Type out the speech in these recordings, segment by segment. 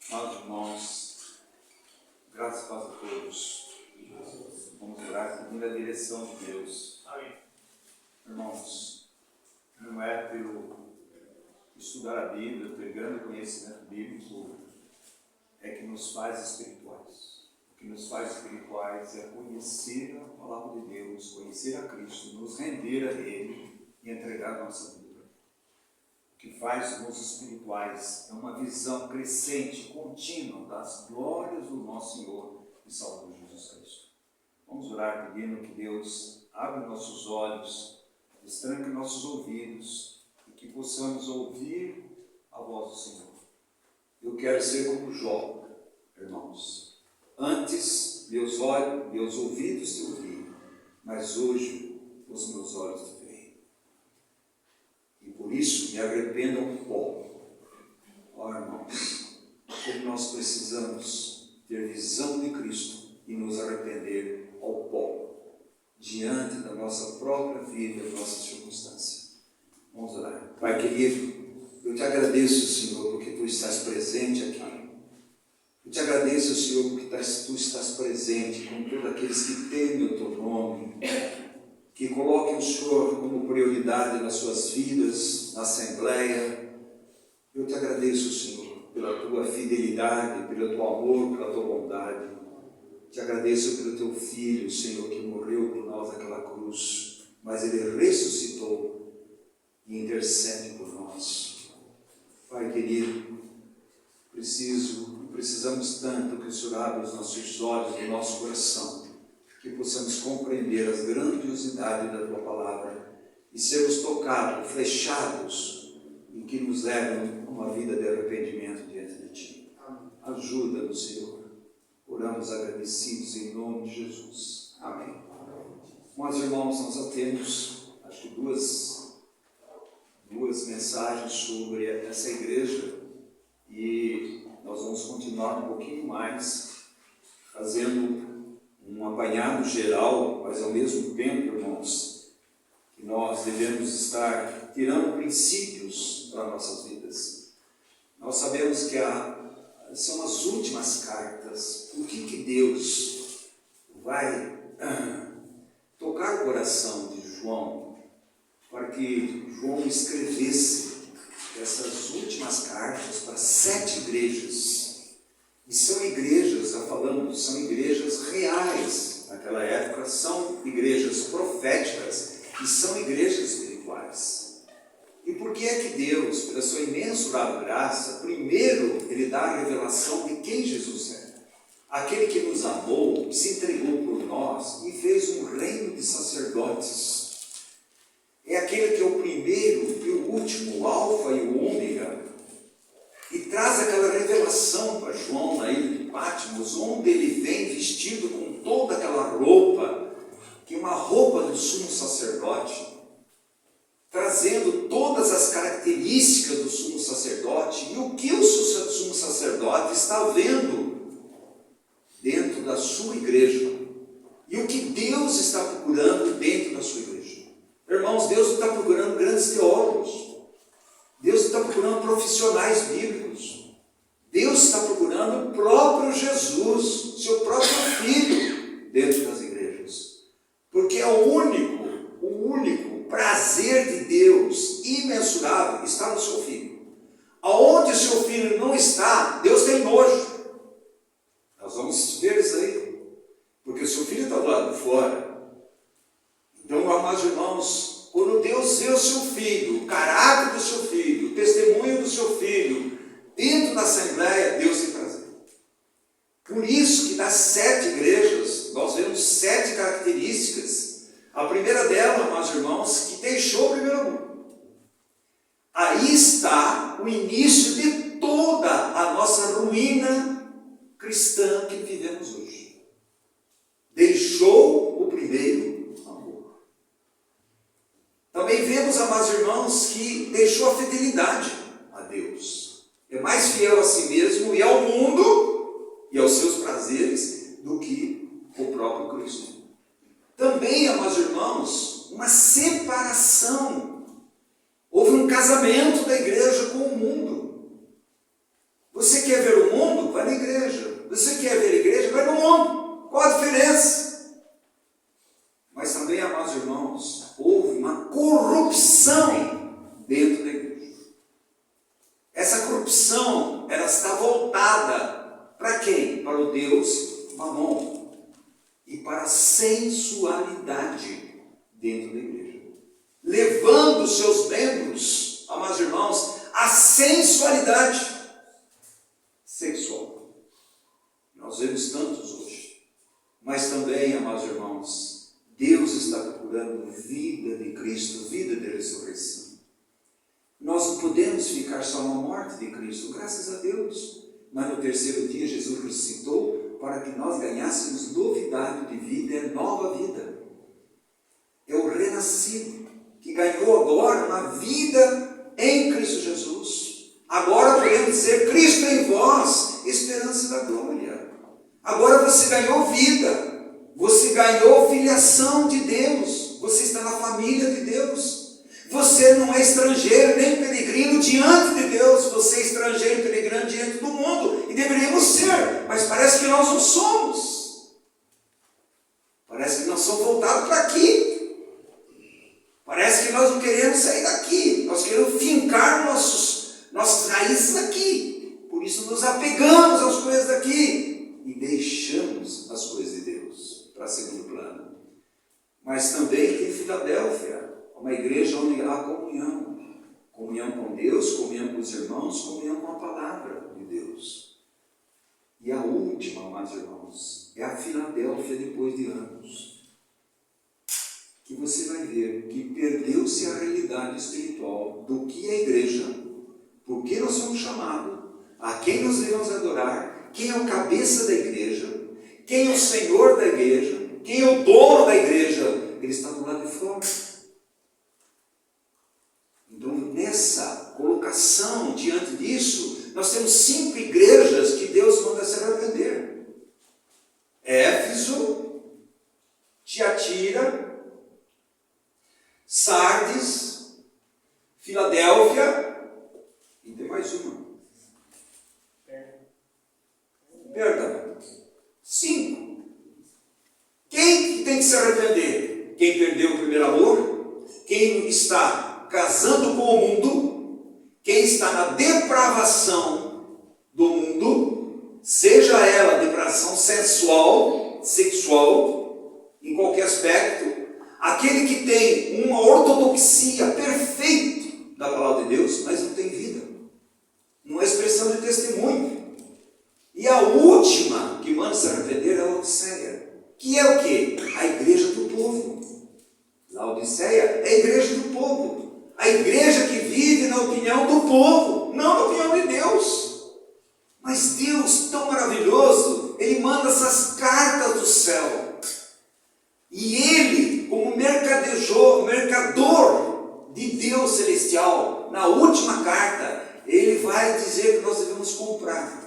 Amados irmãos, graças e paz a todos. Vamos orar pedindo a direção de Deus. Amém. Irmãos, não é pelo estudar a Bíblia, ter grande conhecimento bíblico, é que nos faz espirituais. O que nos faz espirituais é conhecer a palavra de Deus, conhecer a Cristo, nos render a Ele e entregar a nossa vida. O que faz-nos espirituais é uma visão crescente, contínua das glórias do nosso Senhor e Salvador Jesus Cristo. Vamos orar pedindo que Deus abra nossos olhos, destranque nossos ouvidos e que possamos ouvir a voz do Senhor. Eu quero ser como Jó, irmãos. Antes meus ouvidos te ouviram, mas hoje os meus olhos te veem. E por isso me arrependo ao pó. Ó irmãos, como nós precisamos ter visão de Cristo e nos arrepender ao pó, diante da nossa própria vida e da nossa circunstância. Vamos orar. Pai querido, eu te agradeço, Senhor, porque Tu estás presente aqui. Eu te agradeço, Senhor, porque Tu estás presente com todos aqueles que temem o Teu nome, que coloquem o Senhor como prioridade nas suas vidas, na Assembleia. Eu te agradeço, Senhor, pela Tua fidelidade, pelo Teu amor, pela Tua bondade. Te agradeço pelo Teu Filho, Senhor, que morreu por nós naquela cruz, mas Ele ressuscitou e intercede por nós. Pai querido, precisamos tanto que o Senhor abra os nossos olhos do nosso coração, que possamos compreender as grandiosidades da Tua palavra e sermos tocados, flechados, e que nos levem a uma vida de arrependimento diante de Ti. Ajuda-nos, Senhor. Oramos agradecidos em nome de Jesus. Amém. Mas, irmãos, nós já temos, acho que duas mensagens sobre essa igreja e nós vamos continuar um pouquinho mais fazendo um apanhado geral, mas ao mesmo tempo, irmãos, que nós devemos estar tirando princípios para nossas vidas. Nós sabemos que são as últimas cartas. O que Deus vai tocar o coração de João para que João escrevesse essas últimas cartas para 7 igrejas. E são igrejas, já falamos, são igrejas reais naquela época, são igrejas proféticas e são igrejas espirituais. E por que é que Deus, pela sua imensurável graça, primeiro Ele dá a revelação de quem Jesus é? Aquele que nos amou, se entregou por nós e fez um reino de sacerdotes. É aquele que é o primeiro e o último, o alfa e o ômega. E traz aquela revelação para João na ilha de Patmos, onde ele vem vestido com toda aquela roupa, que é uma roupa do sumo sacerdote, trazendo todas as características do sumo sacerdote e o que o sumo sacerdote está vendo dentro da sua igreja e o que Deus está procurando dentro da sua igreja. Irmãos, Deus não está procurando grandes teólogos, Deus está procurando profissionais bíblicos, Deus está procurando o próprio Jesus, seu próprio Filho, dentro das igrejas, porque é o único prazer de Deus imensurável está no seu Filho. Aonde o seu Filho não está, Deus tem nojo. Nós vamos ver isso aí, porque o seu Filho está do lado de fora. Então, amados irmãos, quando Deus vê o seu Filho, o caráter do seu Filho, o testemunho do seu Filho, dentro da Assembleia, Deus tem prazer. Por isso que das 7 igrejas, nós vemos 7 características. A primeira dela, amados irmãos, que deixou o primeiro amor. Aí está o início de toda a nossa ruína cristã que vivemos hoje. Deixou o primeiro amor. Também vemos, amados irmãos, que deixou a fidelidade a Deus. É mais fiel a si mesmo e ao mundo e aos seus prazeres do que o próprio Cristo. Também, amados irmãos, uma separação. Houve um casamento da igreja com o mundo. Você quer ver o mundo? sensualidade dentro da igreja, levando seus membros, amados irmãos, à sensualidade sexual. Nós vemos tantos hoje, mas também, amados irmãos, Deus está procurando vida de Cristo, vida de ressurreição. Nós não podemos ficar só na morte de Cristo, graças a Deus. Mas no terceiro dia Jesus ressuscitou para que nós ganhássemos novidade de vida, é nova vida. É o renascido que ganhou agora uma vida em Cristo Jesus. Agora podemos dizer: Cristo em vós, esperança da glória. Agora você ganhou vida, você ganhou filiação de Deus, você está na família de Deus. Você não é estrangeiro nem peregrino diante de Deus, você é estrangeiro e peregrino diante do mundo, e deveríamos ser, mas parece que nós não somos. Parece que nós somos voltados para aqui. Parece que nós não queremos sair daqui, nós queremos fincar nossas raízes aqui. Por isso nos apegamos às coisas daqui e deixamos as coisas de Deus para segundo plano. Mas também tem Filadélfia, uma igreja onde há comunhão. Comunhão com Deus, comunhão com os irmãos, comunhão com a palavra de Deus. E a última, amados irmãos, é a Filadélfia depois de anos. Que você vai ver que perdeu-se a realidade espiritual do que é a igreja, por que nós somos chamados, a quem nós devemos adorar, quem é o cabeça da igreja, quem é o Senhor da igreja, quem é o dono da igreja. Ele está do lado de fora. Então, nessa colocação, diante disso, nós temos 5 igrejas que Deus manda se arrepender: Éfeso, Tiatira, Sardes, Filadélfia, e tem mais uma. Perdão. 5. Quem tem que se arrepender? Quem perdeu o primeiro amor? Quem está casando com o mundo, quem está na depravação do mundo, seja ela depravação sexual, em qualquer aspecto, aquele que tem uma ortodoxia perfeita da palavra de Deus, mas não tem vida, não é expressão de testemunho. E a última que manda se arrepender é a Laodiceia, que é o quê? A igreja do povo. Laodiceia é a igreja do povo. A igreja que vive na opinião do povo, não na opinião de Deus. Mas Deus, tão maravilhoso, Ele manda essas cartas do céu. E Ele, como mercador de Deus celestial, na última carta, Ele vai dizer que nós devemos comprar.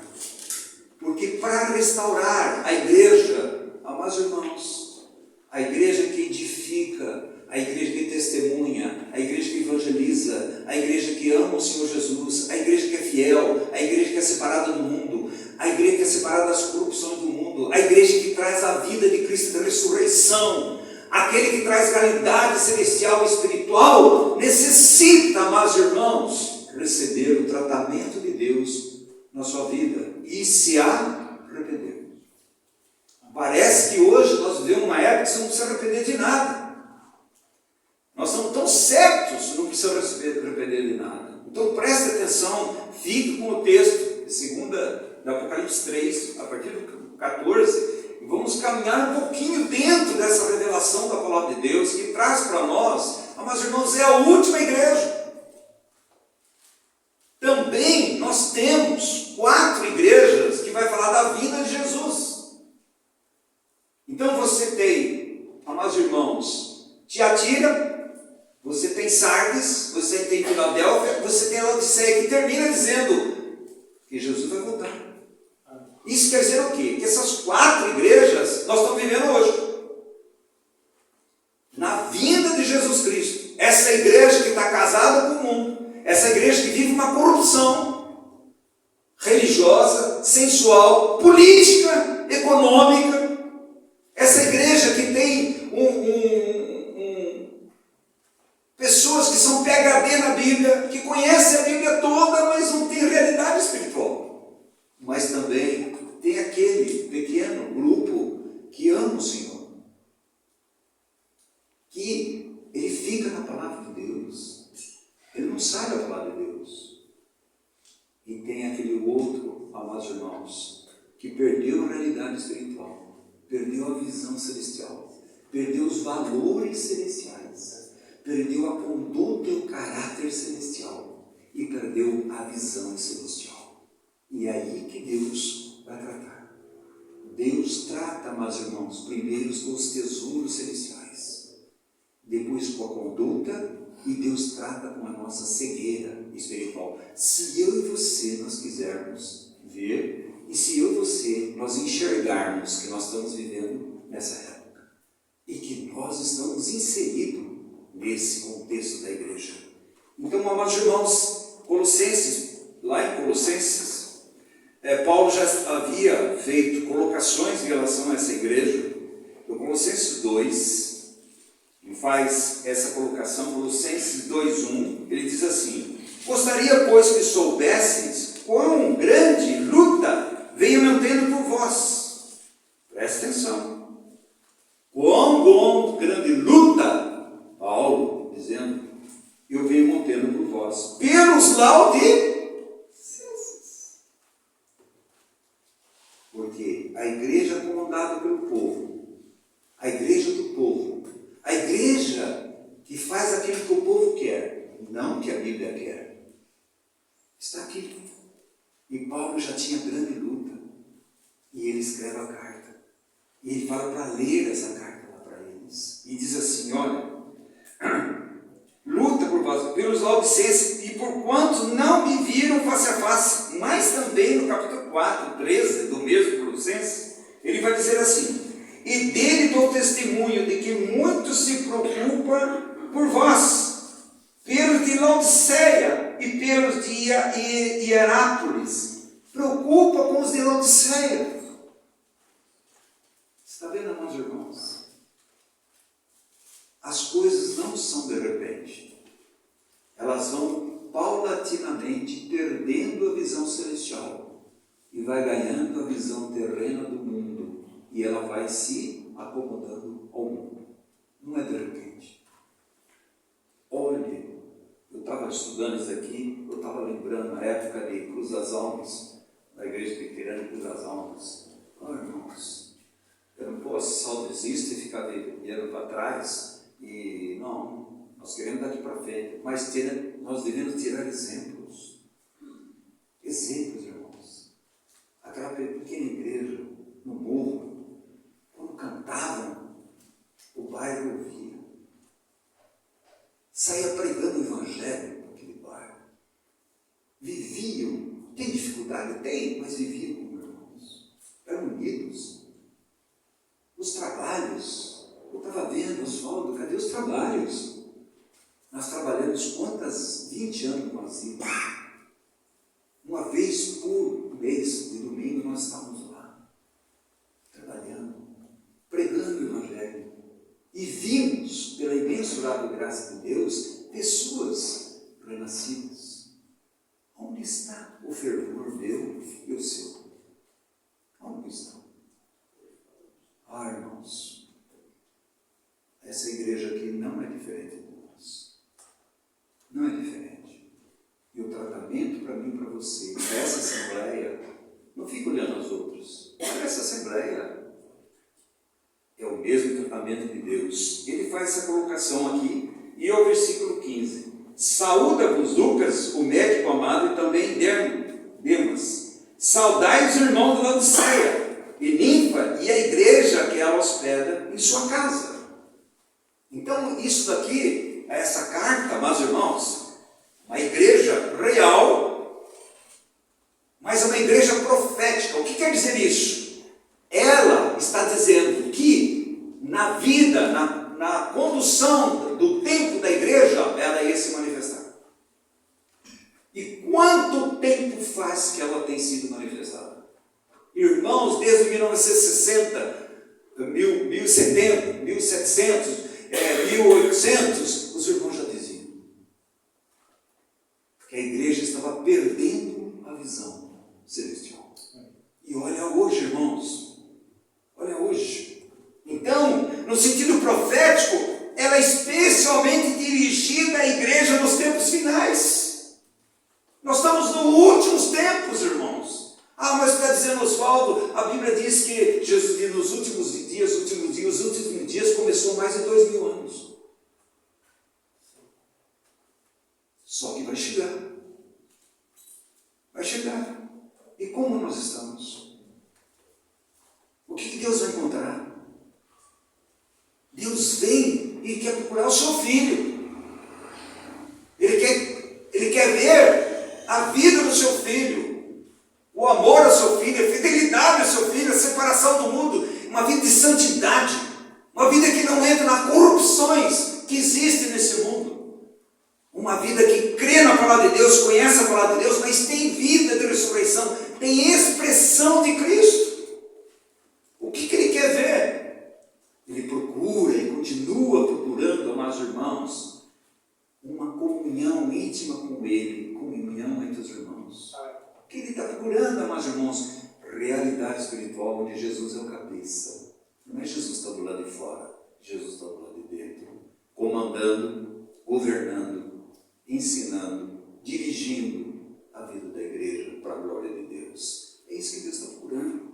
Porque para restaurar a igreja, amados irmãos, a igreja que edifica, a igreja que testemunha, a igreja que evangeliza, a igreja que ama o Senhor Jesus, a igreja que é fiel, a igreja que é separada do mundo, a igreja que é separada das corrupções do mundo, a igreja que traz a vida de Cristo da ressurreição, aquele que traz realidade celestial e espiritual, necessita, amados irmãos, receber o tratamento de Deus na sua vida e se arrepender. Parece que hoje nós vivemos uma época que você não precisa arrepender de nada. Nós estamos tão certos, não precisamos arrepender de nada. Então preste atenção, fique com o texto de Apocalipse 3, a partir do 14, e vamos caminhar um pouquinho dentro dessa revelação da palavra de Deus, que traz para nós, amados irmãos, é a última igreja. Também nós temos 4 igrejas que vai falar da vinda de Jesus. Então você tem, amados irmãos, Tiatira, você tem Sardes, você tem Filadélfia, você tem Laodiceia, que termina dizendo que Jesus vai voltar. Isso quer dizer o quê? Que essas 4 igrejas nós estamos vivendo hoje. Na vinda de Jesus Cristo. Essa igreja que está casada com o mundo, essa igreja que vive uma corrupção religiosa, sensual, política, econômica, essa igreja que tem pessoas que são PhD na Bíblia, que conhecem a Bíblia toda, mas não tem realidade espiritual. Mas também tem aquele pequeno grupo que ama o Senhor, sabe a palavra de Deus. E tem aquele outro, amados irmãos, que perdeu a realidade espiritual, perdeu a visão celestial, perdeu os valores celestiais, perdeu a conduta e o caráter celestial e perdeu a visão celestial. E é aí que Deus vai tratar. Deus trata, meus irmãos, primeiro com os tesouros celestiais, depois com a conduta, e Deus trata com a nossa cegueira espiritual. Se eu e você nós quisermos ver, e se eu e você nós enxergarmos que nós estamos vivendo nessa época, e que nós estamos inseridos nesse contexto da igreja. Então, amados irmãos, Colossenses, lá em Colossenses, Paulo já havia feito colocações em relação a essa igreja. No Colossenses 2, ele faz essa colocação, Colossenses 2:1, ele diz assim: gostaria, pois, que soubesseis quão grande luta venho mantendo por vós. Presta atenção. Quão grande luta, Paulo dizendo, eu venho mantendo por vós, pelos laudes. Porque a igreja é comandada pelo povo, a igreja do povo, a igreja que faz aquilo que o povo quer, não o que a Bíblia quer, está aqui. E Paulo já tinha grande luta, e ele escreve a carta, e ele fala para ler essa carta lá para eles, e diz assim: olha, luta por vós, pelos laudicenses, e por quantos não me viram face a face. Mas também no capítulo 4, 13, do mesmo Colossenses, ele vai dizer assim: e dele dou testemunho de que muito se preocupa por vós, pelos de Laodiceia e pelos de Hierápolis. Preocupa com os de Laodiceia. Está vendo, amados irmãos? As coisas não são de repente. Elas vão paulatinamente perdendo a visão celestial e vai ganhando a visão terrena do mundo, e ela vai se acomodando ao mundo. Não é de repente. Olhe, eu estava estudando isso aqui, eu estava lembrando na época de Cruz das Almas, da igreja presbiteriana de Cruz das Almas. Oh, irmãos, eu não posso saudosista e ficar olhando para trás e não, nós queremos daqui para frente, mas nós devemos tirar exemplos. Exemplos, irmãos. Aquela pequena igreja no morro, quando cantavam, o bairro ouvia. Saía pregando o evangelho naquele bairro. Viviam, tem dificuldade? Tem, mas viviam como irmãos. Eram unidos. Os trabalhos, eu estava vendo, Oswaldo, cadê os trabalhos? Nós trabalhamos quantas? 20 anos nós íamos. Uma vez por mês, de domingo, nós estávamos lá, trabalhando, pregando o evangelho. E vimos, pela imensurável graça de Deus, pessoas renascidas. Onde está o fervor meu e o seu? Onde estão? Ah, irmãos, essa igreja aqui não é diferente de nós. Não é diferente. E o tratamento para mim e para você, para essa assembleia, não fica olhando as outras. Para essa assembleia, é o mesmo tratamento de Deus. Ele faz essa colocação aqui, e é o versículo 15. Saúda-vos, Lucas, o médico amado, e também Demas. Saudai os irmãos de Laodiceia, e Ninfa, e a igreja que ela hospeda em sua casa. Então, isso daqui, essa carta, meus irmãos, uma igreja real, mas é uma igreja profética. O que quer dizer isso? Ela está dizendo que na vida, na condução do tempo da igreja, ela ia se manifestar. E quanto tempo faz que ela tem sido manifestada? Irmãos, desde 1960, 1070, 1700, 1800, os irmãos já diziam que a igreja estava perdendo a visão celestial. E olha hoje, irmãos, olha hoje. Então, no sentido profético, ela é especialmente dirigida à igreja nos tempos finais. Nós estamos nos últimos tempos, irmãos. Ah, mas está dizendo Oswaldo, a Bíblia diz que Jesus diz nos últimos dias começou mais de 2000 anos. Só que vai chegar. Vai chegar. E como nós estamos? O que Deus vai encontrar? Deus vem e quer procurar o seu filho. Ele quer ver a vida do seu filho, o amor ao seu filho, a fidelidade ao seu filho, a separação do mundo, uma vida de santidade, uma vida que não entra nas corrupções que existem nesse mundo, uma vida que crê na palavra de Deus, conhece a palavra de Deus, mas tem vida de ressurreição, tem expressão de Cristo. O que ele quer ver? Ele procura e continua procurando, amados irmãos, uma comunhão íntima com Ele, comunhão entre os irmãos. O que ele está procurando, amados irmãos? Realidade espiritual, onde Jesus é o cabeça. Não é Jesus que está do lado de fora, Jesus está do lado de dentro, comandando, governando, ensinando, dirigindo a vida da igreja para a glória de Deus. É isso que Deus está procurando.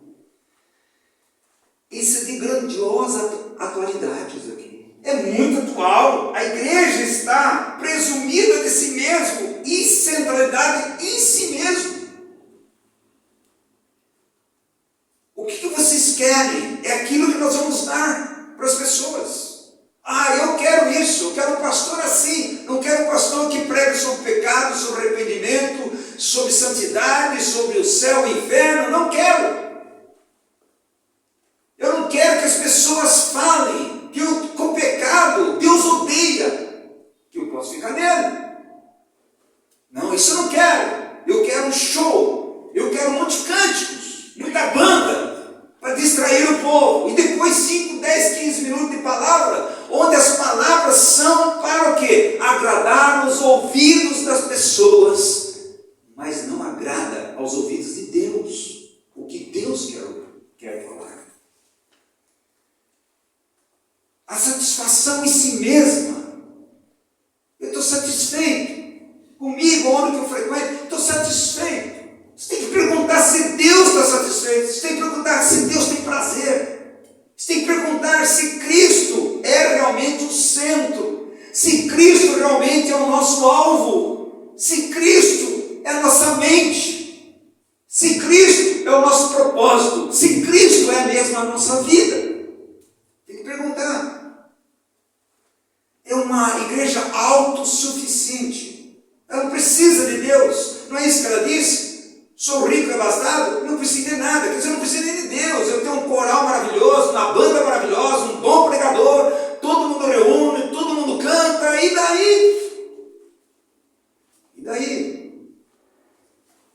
Isso é de grandiosa atualidade isso aqui. É muito atual. A igreja está presumida de si mesmo e centralidade em si mesmo. O que vocês querem? É aquilo que nós vamos dar para as pessoas. Ah, eu quero isso, eu quero um pastor assim. Não quero um pastor que pregue sobre pecado, sobre arrependimento, sobre santidade, sobre o céu e o inferno. Não quero. Eu não quero que as pessoas falem que com o pecado Deus odeia, que eu posso ficar nele. Não, isso eu não quero. Eu quero um show, eu quero um monte de cânticos, muita banda, para distrair o povo. E depois 5, 10, 15 minutos de palavra, onde as palavras são para o quê? Agradar os ouvidos das pessoas, mas não agrada aos ouvidos de Deus, o que Deus quer falar. A satisfação em si mesma. Eu estou satisfeito comigo, onde que eu frequento, estou satisfeito. Você tem que perguntar se Deus está satisfeito. Você tem que perguntar se Deus tem prazer. Você tem que perguntar se Cristo é realmente o centro, se Cristo realmente é o nosso alvo, se Cristo é a nossa mente, se Cristo é o nosso propósito, se Cristo é mesmo a nossa vida. Tem que perguntar. É uma igreja autossuficiente. Ela não precisa de Deus. Não é isso que ela disse? Sou rico e abastado, não preciso de nada. Quer dizer, eu não preciso nem de Deus. Eu tenho um coral maravilhoso, uma banda maravilhosa, um bom pregador, todo mundo reúne, todo mundo canta, e daí? E daí?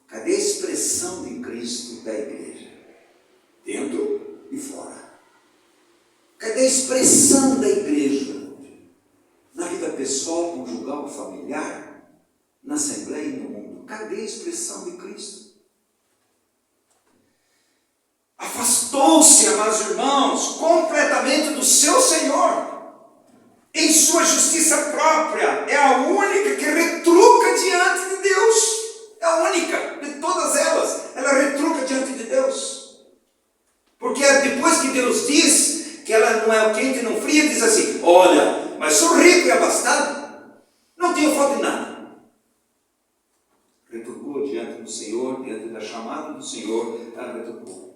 Cadê a expressão de Cristo da igreja? Dentro e fora. Cadê a expressão da igreja? Na vida pessoal, conjugal, familiar, na Assembleia e no mundo. Cadê a expressão de Cristo? Afastou-se, amados irmãos, completamente do seu Senhor, em sua justiça própria. É a única que retruca diante de Deus. É a única de todas elas. Ela retruca diante de Deus. Porque depois que Deus diz que ela não é quente e não fria, diz assim: olha, mas sou rico e abastado, não tenho falta de nada. Retrucou diante do Senhor, diante da chamada do Senhor, ela retrucou.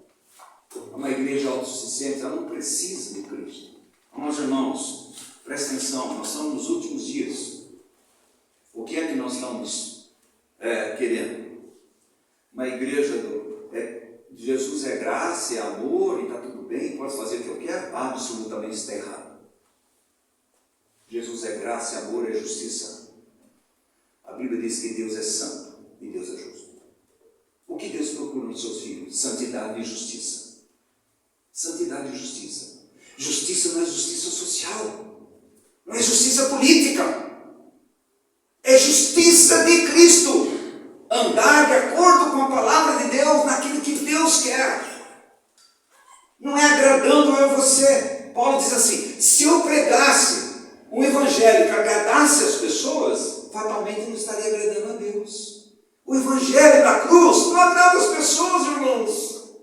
Uma igreja autossuficiente, ela não precisa de Cristo. Meus irmãos, presta atenção, nós estamos nos últimos dias. O que é que nós estamos querendo? Uma igreja Jesus é graça, é amor, e está tudo bem, posso fazer o que eu quero? Absolutamente está errado. Jesus é graça, é amor, é justiça. A Bíblia diz que Deus é santo e Deus é justo. O que Deus procura nos seus filhos? Santidade e justiça. Santidade e justiça. Justiça não é justiça social, não é justiça política, é justiça de Cristo. Andar de acordo com a palavra de Deus, naquilo que Deus quer. Não é agradando eu e você. Paulo diz assim: se eu pregasse O evangelho da cruz não agrada as pessoas, irmãos.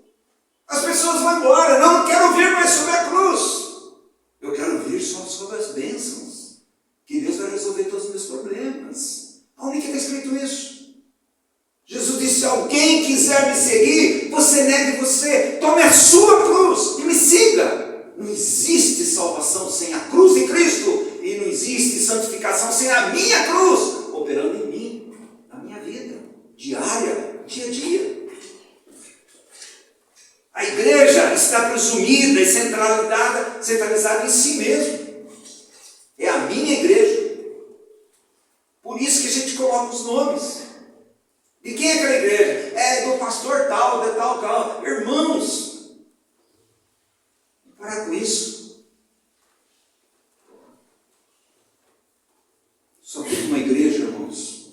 As pessoas vão embora. Não quero ouvir mais sobre a cruz. Eu quero ouvir só sobre as bênçãos. Que Deus vai resolver todos os meus problemas. Aonde que está escrito isso? Jesus disse, se alguém quiser me seguir, você negue você. Tome a sua cruz e me siga. Não existe salvação sem a cruz de Cristo. E não existe santificação sem a minha cruz operando em mim, na minha vida diária, dia a dia. A igreja está presumida e centralizada em si mesmo. É a minha igreja. Por isso que a gente coloca os nomes. De quem é aquela igreja? É do pastor tal, de tal. Irmãos, para com isso. Só tem uma igreja, irmãos,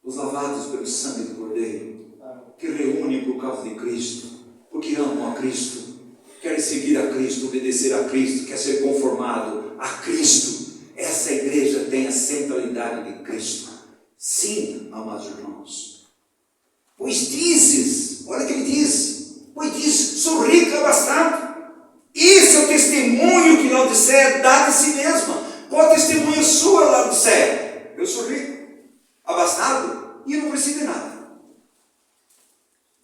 os lavados pelo sangue do Cordeiro, que reúne por causa de Cristo, porque amam a Cristo, querem seguir a Cristo, obedecer a Cristo, quer ser conformado a Cristo. Essa igreja tem a centralidade de Cristo. Sim, amados irmãos. Pois dizes, olha o que ele diz, pois dizes, sou rico, abastado. Esse é o testemunho que Laodiceia dá de si mesma. Qual testemunho sua, Laodiceia? Eu sou rico, abastado e não preciso de nada.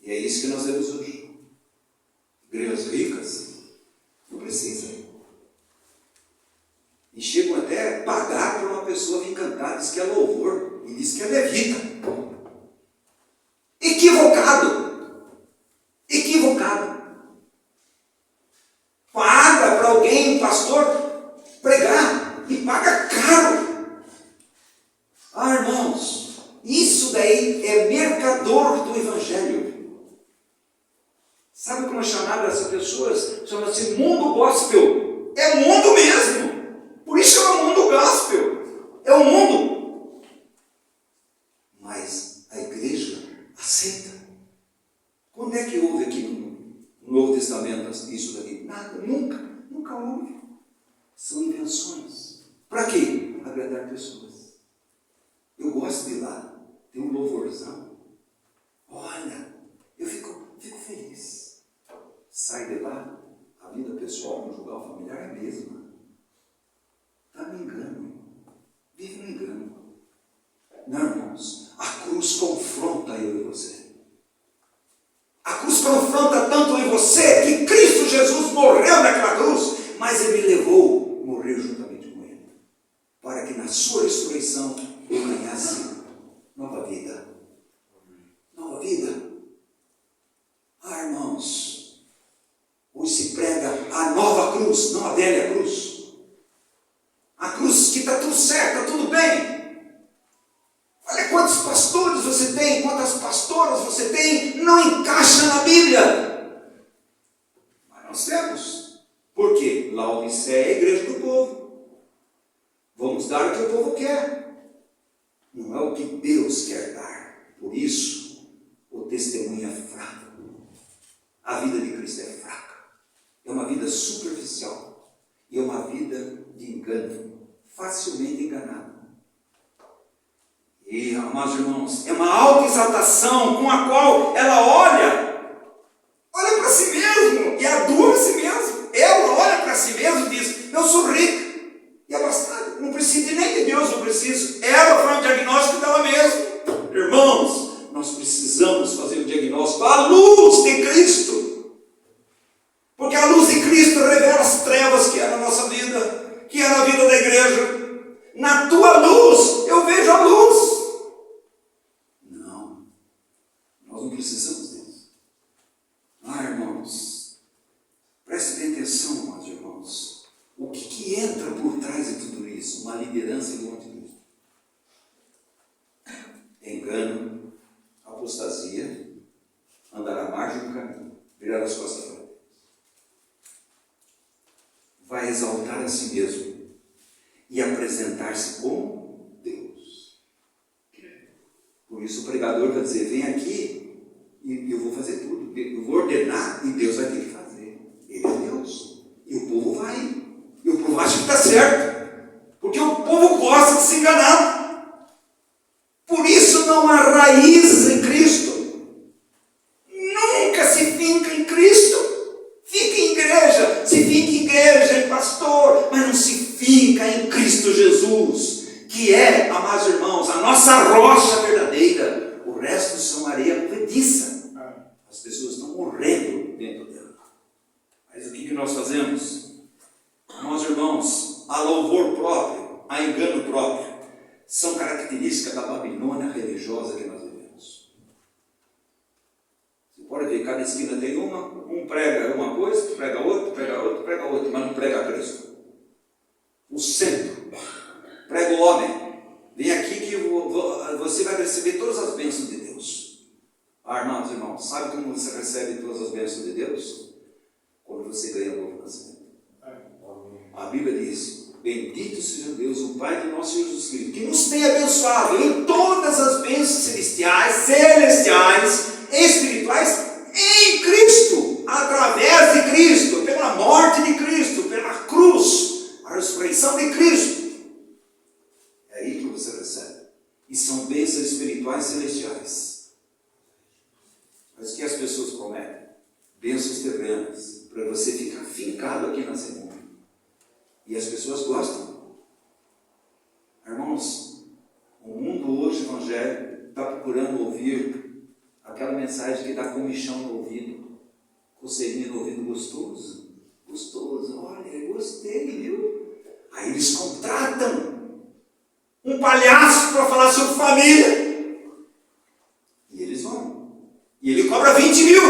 E é isso que nós vemos hoje. Igrejas ricas não precisam. E chegam até a pagar para uma pessoa vir cantar, diz que é louvor e diz que é levita. Equivocado. Paga para alguém, um pastor, pregar e paga caro. Irmãos, isso daí é mercador do evangelho. Sabe como é chamada essas pessoas? Chama-se mundo gospel. É mundo mesmo. Por isso chama mundo gospel. É o mundo. Mas a igreja aceita. Quando é que houve aqui no Novo Testamento isso daqui? Nada, nunca houve. São invenções. Para quê? Agradar pessoas. Eu gosto de ir lá, tem um louvorzão. Olha, eu fico feliz. Sai de lá, a vida pessoal, conjugal, familiar é a mesma. Está no engano. Vive no engano. Não, irmãos, a cruz confronta eu e você. A cruz confronta tanto eu e você que Cristo Jesus morreu naquela cruz, mas Ele me levou a morrer juntamente com Ele, para que na sua ressurreição eu ganhasse nova vida. Nova vida. Irmãos, hoje se prega a nova cruz, não a velha cruz. A cruz que está tudo certo, está tudo bem. Olha quantos pastores você tem, quantas pastoras você tem, não encaixa na Bíblia. Mas nós temos. Por quê? Laodiceia é a igreja do povo. Vamos dar o que o povo quer. Não é o que Deus quer dar. Por isso, o testemunho é fraco. A vida de Cristo é fraca. É uma vida superficial. E é uma vida de engano. Facilmente enganada. E, amados irmãos, é uma autoexaltação com a qual ela olha para si mesmo e adora a si mesmo. Ela olha para si mesmo e diz, eu sou rica e abastado, não preciso nem de Deus, não preciso. Ela faz um diagnóstico dela mesma. Irmãos, nós precisamos fazer o diagnóstico à luz de Cristo, porque a luz de Cristo revela as trevas que é na nossa vida, que é na vida da igreja. Na tua luz eu vejo a luz. Nós não precisamos disso. Irmãos, preste bem atenção, amados irmãos. O que entra por trás de tudo isso? Uma liderança do anticristo. Engano, apostasia, andar à margem do caminho, virar as costas para Deus. Vai exaltar a si mesmo e apresentar-se como Deus. Por isso o pregador vai dizer, vem aqui e eu vou fazer tudo. Eu vou ordenar e Deus vai ter que fazer. Ele é Deus. E o povo vai. E o povo acha que está certo. Porque o povo gosta de se enganar. Por isso não há raiz fica em Cristo Jesus, que é, amados irmãos, a nossa rocha verdadeira. O resto são areia movediça. As pessoas estão morrendo dentro dela. Mas o que nós fazemos? Amados irmãos, a louvor próprio, a engano próprio, são características da Babilônia religiosa que nós vivemos. Você pode ver, cada esquina tem um prega uma coisa, prega outra, mas não prega Cristo. O centro, prega o homem. Vem aqui que você vai receber todas as bênçãos de Deus. Irmãos, sabe como você recebe todas as bênçãos de Deus? Quando você ganha o novo nascimento. A Bíblia diz: bendito seja Deus, o Pai de nosso Jesus Cristo, que nos tem abençoado em todas as bênçãos celestiais, espirituais, em Cristo, através de Cristo, pela morte de Cristo, pela cruz, a ressurreição de Cristo. É aí que você recebe. E são bênçãos espirituais celestiais. Mas o que as pessoas prometem? Bênçãos terrenas, para você ficar fincado aqui na segunda. E as pessoas gostam. Irmãos, o mundo hoje evangélico está procurando ouvir aquela mensagem que dá comichão no ouvido, coceirinha no ouvido gostoso. Gostoso, olha, eu gostei, viu? Aí eles contratam um palhaço para falar sobre família. E eles vão. E ele cobra 20 mil.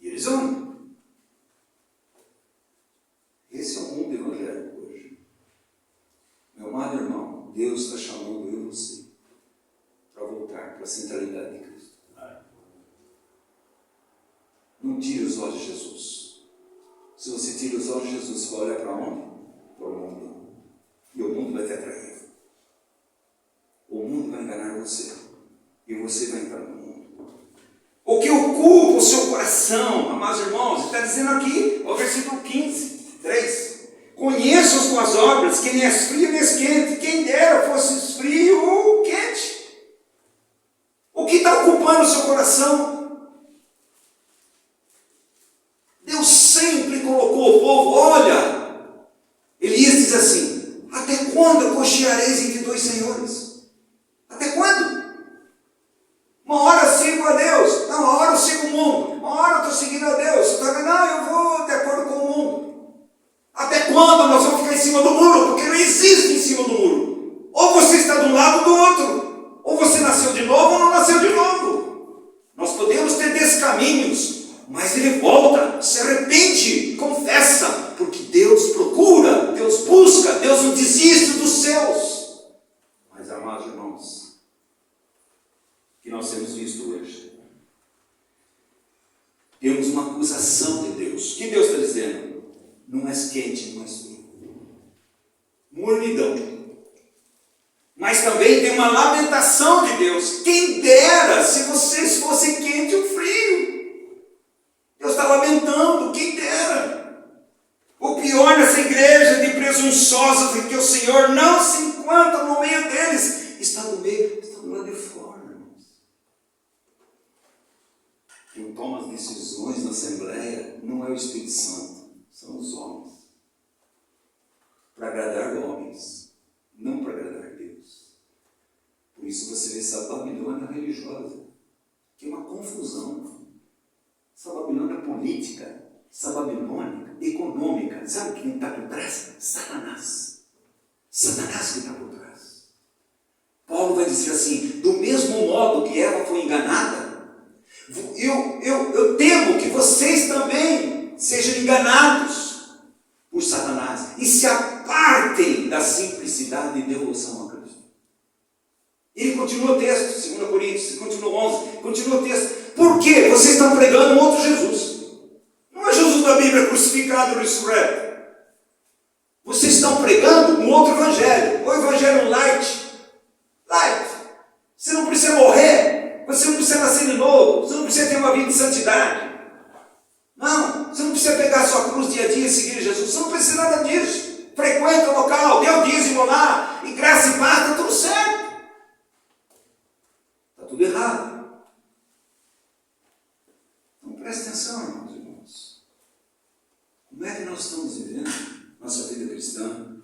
E eles vão. Esse é o mundo evangélico hoje. Meu amado irmão, Deus está chamando eu e você para voltar para a centralidade de Cristo. Não tire os olhos de Jesus. Se você tira os olhos de Jesus, você vai olhar para onde? Para o mundo. E o mundo vai te atrair. O mundo vai enganar você. E você vai entrar no mundo. O que ocupa o seu coração, amados irmãos, está dizendo aqui, o versículo 15. 3. Conheço as tuas obras, que nem és frio nem és quente. Quem dera fosse frio ou quente. O que está ocupando o seu coração? Deus sempre colocou o povo. Olha, Elias diz assim: até quando cocheareis entre dois senhores? Até quando? Uma hora eu sigo a Deus, não, uma hora eu sigo o mundo, uma hora eu estou seguindo a Deus, não, eu vou de acordo com o mundo. Até quando nós vamos ficar em cima do muro? Porque não existe em cima do muro. Ou você está de um lado ou do outro. Ou você nasceu de novo ou não nasceu de novo. Nós podemos ter descaminhos, mas ele volta, se arrepende, confessa, porque Deus procura, Deus busca, Deus não desiste dos seus. Mas, amados irmãos, o que nós temos visto hoje? Temos uma acusação de Deus. O que Deus está dizendo? Não és quente, não és frio. Mornidão. Mas também tem uma lamentação de Deus. Quem dera se vocês fossem quente ou frio. Deus está lamentando, quem dera. O pior nessa igreja de presunçosos é que o Senhor não se encontra no meio deles. Está do lado de fora, irmãos. Quem toma as decisões na Assembleia não é o Espírito Santo. São os homens. Para agradar homens, não para agradar Deus. Por isso você vê essa Babilônia religiosa, que é uma confusão. Essa Babilônia política, essa Babilônia econômica. Sabe quem está por trás? Satanás. Satanás que está por trás. Paulo vai dizer assim: do mesmo modo que Eva foi enganada, eu temo que vocês também sejam enganados por Satanás e se apartem da simplicidade e devoção a Cristo. E continua o texto, 2 Coríntios, continua 11, continua o texto. Por quê? Vocês estão pregando um outro Jesus. Não é Jesus da Bíblia crucificado e ressurreto. Vocês estão pregando um outro evangelho, o evangelho light. Você não precisa morrer, você não precisa nascer de novo, você não precisa ter uma vida de santidade. Não, você não precisa pegar a sua cruz dia a dia e seguir Jesus. Você não precisa nada disso. Frequenta o local, dê o dízimo lá, e graça e paz, está tudo certo. Está tudo errado. Então preste atenção, irmãos. Como é que nós estamos vivendo? nossa vida cristã,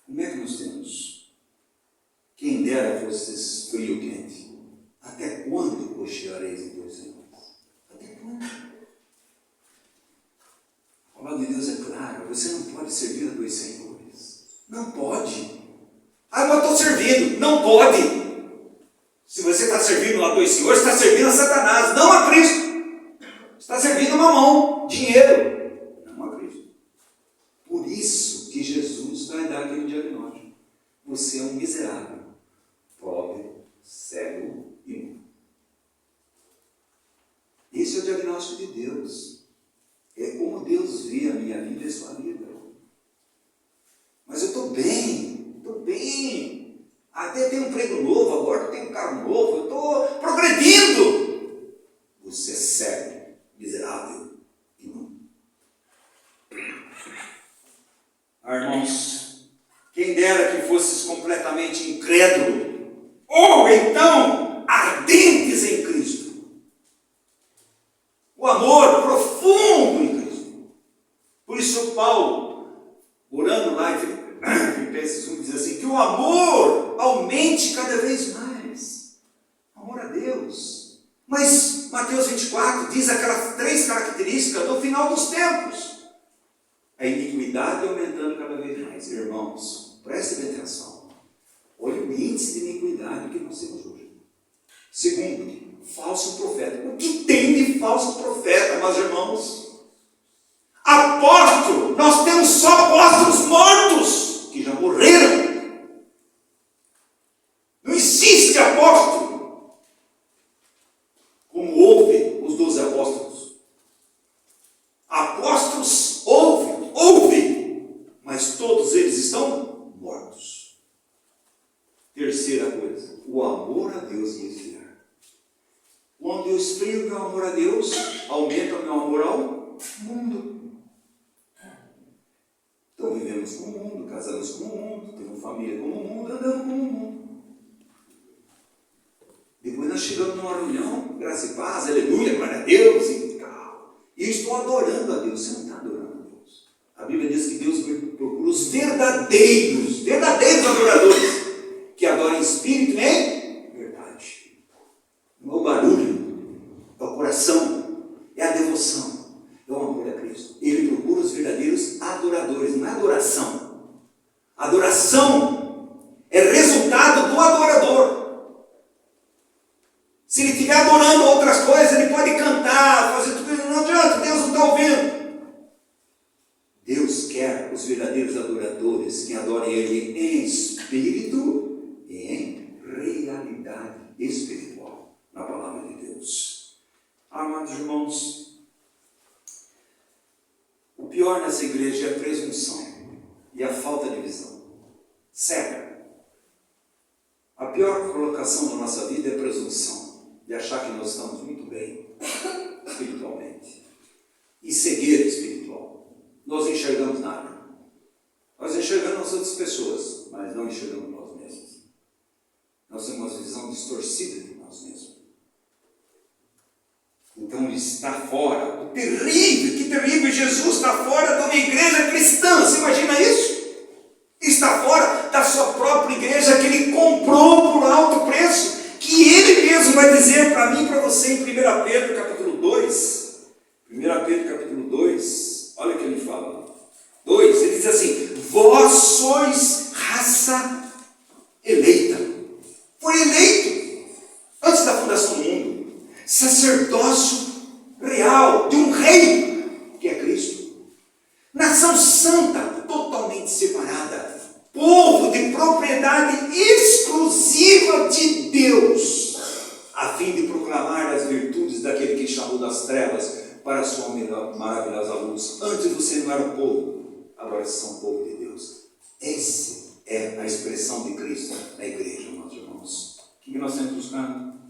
como é que nós temos? Quem dera fosse frio ou quente. Até quando cocheareis em dois senhores? Até quando? A palavra de Deus é clara, você não pode servir a dois senhores. Não pode. Ah, mas eu estou servindo. Não pode. Se você está servindo a dois senhores, está servindo a Satanás, não a Cristo. Está servindo mamão, dinheiro, não a Cristo. Por isso que Jesus vai dar aquele diagnóstico. Você é um miserável, pobre, cego e nu. Esse é o diagnóstico de Deus. É como Deus vê a minha vida e a sua vida. Mas eu estou bem, estou bem. Até tenho um emprego novo, agora tenho um carro novo, eu estou progredindo. Você é cego, miserável e nu. Irmãos, quem dera que fosses completamente incrédulo, ou então ardentes em Cristo. O amor profundo em Cristo. Por isso Paulo, orando lá em Filipenses 1, diz assim, que o amor aumente cada vez mais. Amor a Deus. Mas Mateus 24 diz aquelas 3 características do final dos tempos. A iniquidade aumentando cada vez mais. Irmãos, prestem atenção. Olha o índice de iniquidade que nós temos hoje. Segundo, falso profeta. O que tem de falso profeta, meus irmãos? Apóstolo, nós temos só apóstolos mortos, que já morreram. Não existe apóstolo como houve os 12 apóstolos. Apóstolos houve, mas todos eles estão mortos. Terceira coisa, o amor a Deus me esfriar. Quando eu esfrio meu amor a Deus, aumenta o meu amor ao mundo. Então vivemos com o mundo, casamos com o mundo, temos família com o mundo, andamos com o mundo. Depois nós chegamos numa reunião, graça e paz, aleluia, glória a Deus, e tal. E eu estou adorando a Deus. Você não está adorando a Deus. A Bíblia diz que Deus procura os verdadeiros adoradores, que adoram em espírito e em verdade. Não é o barulho, é o coração, é a devoção, é o amor a Cristo. Ele procura os verdadeiros adoradores, não é adoração. Adoração é resultado do adorador. Se ele estiver adorando outras coisas, ele pode cantar, fazer tudo isso, não adianta, Deus não está ouvindo. Deus quer os verdadeiros adoradores que adorem Ele em espírito e em realidade espiritual, na palavra de Deus. Amados irmãos, o pior nessa igreja é a presunção e a falta de visão. Cega. A pior colocação da nossa vida é a presunção, de achar que nós estamos muito bem espiritualmente. E cegueira espiritual. Nós não enxergamos nada. Nós enxergamos as outras pessoas, mas não enxergamos nós mesmos. Nós temos uma visão distorcida de nós mesmos. Então ele está fora. O terrível, que terrível, Jesus está fora de uma igreja cristã. Você imagina isso? Está fora da sua própria igreja que ele comprou por alto preço. Que ele mesmo vai dizer para mim e para você em 1 Pedro capítulo 2. 1 Pedro capítulo 2, olha o que ele fala. 2, ele diz assim, vós sois raça eleita. Foi eleito antes da fundação do mundo. Sacerdócio real de um rei, que é Cristo. Nação santa, totalmente separada. Povo de propriedade exclusiva de Deus, a fim de proclamar as virtudes daquele que chamou das trevas para a sua maravilhosa luz. Antes você não era povo, agora você são povo de Deus. Essa é a expressão de Cristo na igreja, meus irmãos. O que nós estamos buscando?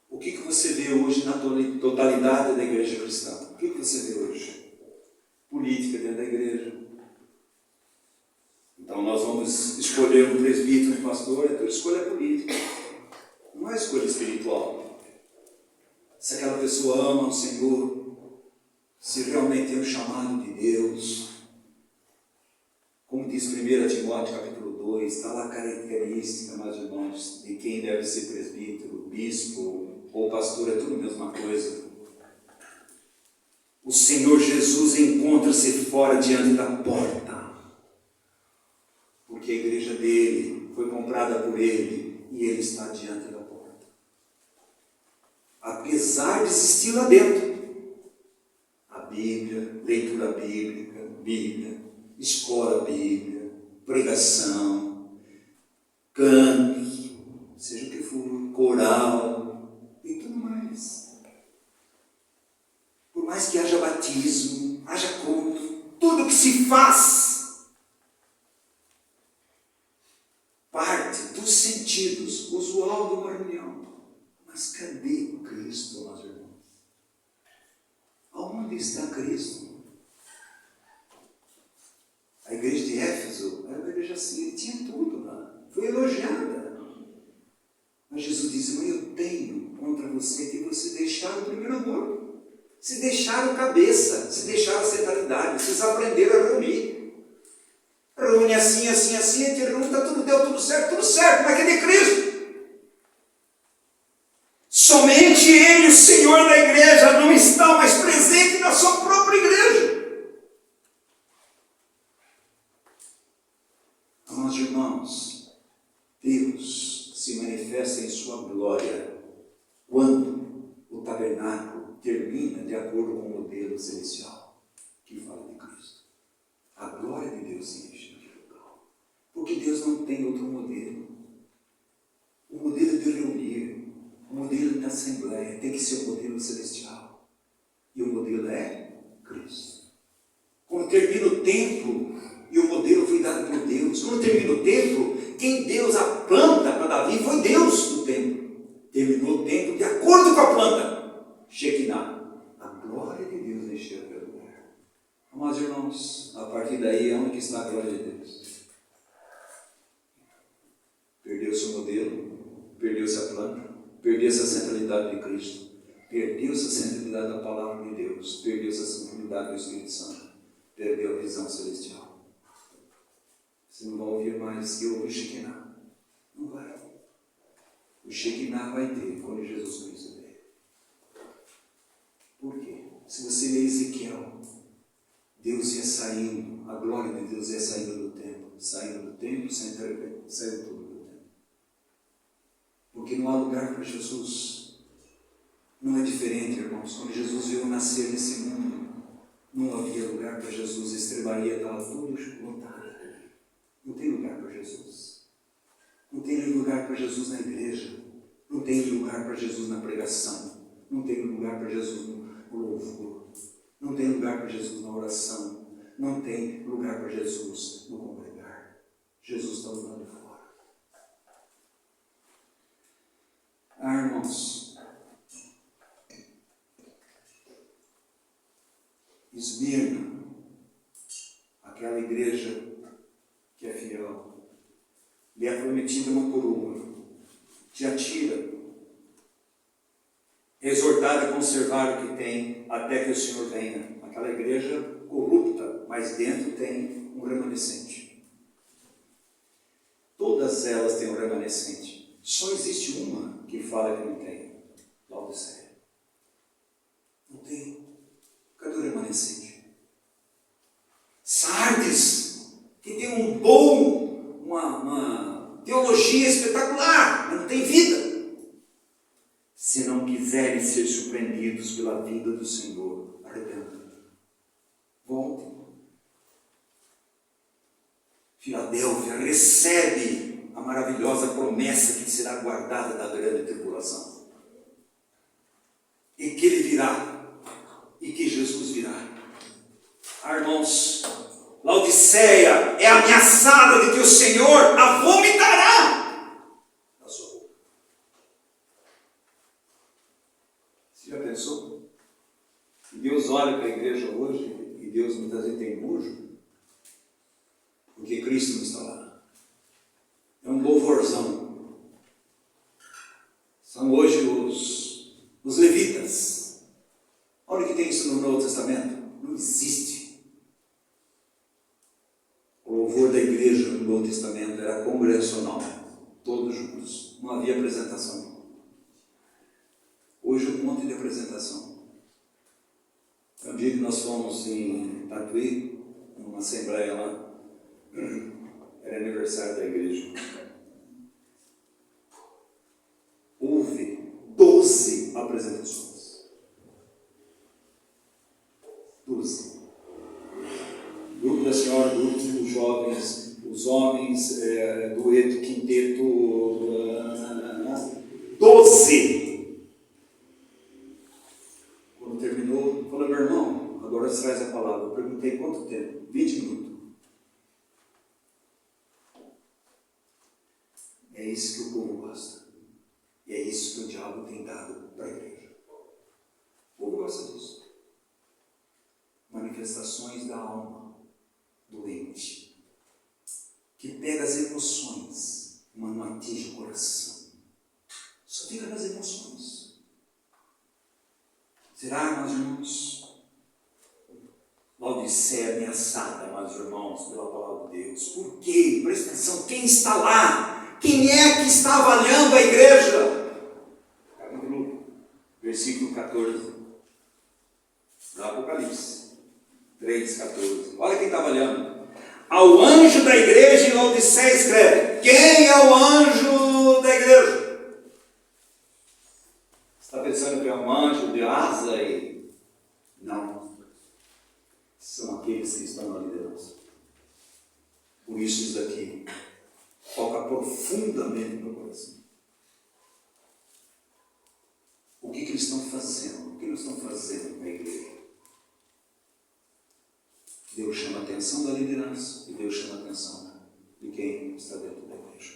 O que você vê hoje na totalidade da igreja cristã? O que você vê hoje? Política dentro da igreja. Então nós vamos escolher um presbítero, um pastor, é tudo escolha política. Não é escolha espiritual. Se aquela pessoa ama o Senhor, se realmente é um chamado de Deus. Como diz 1 Timóteo capítulo 2, está lá a característica, meus irmãos, de quem deve ser presbítero, bispo ou pastor, é tudo a mesma coisa. O Senhor Jesus encontra-se fora diante da porta, porque a igreja dele foi comprada por ele e ele está diante da porta. Apesar de existir lá dentro a Bíblia, leitura bíblica, escola bíblica, pregação, cantos, seja o que for, coral e tudo mais. Por mais que haja batismo, haja culto, tudo que se faz parte dos sentidos usual de uma reunião. Mas cadê Cristo, meus irmãos? Aonde está Cristo? A igreja de Éfeso era uma igreja assim, ele tinha tudo lá, foi elogiada. Mas Jesus disse: mas eu tenho contra você que você deixaram o primeiro amor. Se deixaram cabeça, se deixaram a centralidade, vocês aprenderam a reunir. Reúne assim, assim, assim, a gente reúne, deu tudo certo, mas cadê Cristo? Somente Ele, o Senhor da igreja, não está mais presente na sua própria igreja. Amados irmãos, Deus se manifesta em sua glória quando o tabernáculo termina de acordo com o modelo celestial que fala de Cristo. A glória de Deus se enche naquele local, porque Deus não tem outro modelo. O modelo de reunir, o modelo da assembleia tem que ser o modelo celestial, e o modelo é Cristo. Quando termina o templo, e o modelo foi dado por Deus, quando termina o templo, quem Deus a planta para Davi foi Deus do templo. Terminou o templo de acordo com a planta Shekinah, a glória de Deus encheu aquele lugar. Amados irmãos, a partir daí, onde está a glória de Deus? Perdeu-se o modelo, perdeu-se a planta, perdeu-se a centralidade de Cristo, perdeu-se a centralidade da palavra de Deus, perdeu-se a centralidade do Espírito Santo, perdeu a visão celestial. Você não vai ouvir mais que ouve o Shekinah. Não vai. O Shekinah vai ter quando Jesus Cristo vier. Por quê? Se você ler Ezequiel, Deus ia saindo, a glória de Deus ia saindo do templo, saindo do templo, saindo tudo do templo. Porque não há lugar para Jesus. Não é diferente, irmãos. Quando Jesus veio nascer nesse mundo, não havia lugar para Jesus, a estrebaria estava tudo lotada. Não tem lugar para Jesus. Não tem lugar para Jesus na igreja. Não tem lugar para Jesus na pregação. Não tem lugar para Jesus no louvor. Não tem lugar para Jesus na oração. Não tem lugar para Jesus no congregar. Jesus está do lado de fora. Irmãos, Esmirna, aquela igreja que é fiel, lhe é prometida uma coroa. Tiatira, exortada a conservar o que tem até que o Senhor venha. Aquela igreja corrupta, mas dentro tem um remanescente. Todas elas têm um remanescente. Só existe uma que fala que não tem. Laodiceia. Não tem. Cadê o remanescente? Sardes, que tem um dom, uma teologia espetacular, mas não tem vida. Se não quiserem ser surpreendidos pela vida do Senhor, arrependam. Voltem. Filadélfia recebe a maravilhosa promessa que será guardada da grande tribulação. E que ele virá. E que Jesus virá. Irmãos, Laodiceia é ameaçada de que o Senhor a vomitará da sua boca. Você já pensou? Deus olha para a igreja hoje e Deus muitas vezes tem nojo, porque Cristo não está lá. É um louvorzão. São hoje os levitas. Olha o que tem isso no Novo Testamento. Testamento não existe. O louvor da igreja no Novo Testamento era congregacional, todos juntos, não havia apresentação. Hoje um monte de apresentação. Um dia que nós fomos em Tatuí, numa assembleia lá, era aniversário da igreja. Houve 12 apresentações. 12. Grupo da senhora, grupos dos jovens, os homens, dueto, quinteto, 12. Quando terminou, falou: meu irmão, agora você traz a palavra. Eu perguntei quanto tempo? 20 minutos. É isso que o povo gosta. E é isso que o diabo tem dado para a igreja. O povo gosta disso. Manifestações da alma doente, que pega as emoções, mas não atinge o coração. Só fica nas emoções. Será, meus irmãos? Laodiceia ameaçada, meus irmãos, pela palavra de Deus. Por quê? Presta atenção, quem está lá? Quem é que está avaliando a igreja? Capítulo, versículo 14, do Apocalipse 3,14. Olha quem está avaliando. Ao anjo da igreja em Laodiceia escreve. Quem é o anjo da igreja? Você está pensando que é um anjo de asa e... Não. São aqueles que estão na liderança. Por isso isso daqui toca profundamente no meu coração. O que eles estão fazendo? O que eles estão fazendo na igreja? Deus chama a atenção da liderança e Deus chama a atenção de quem está dentro da igreja.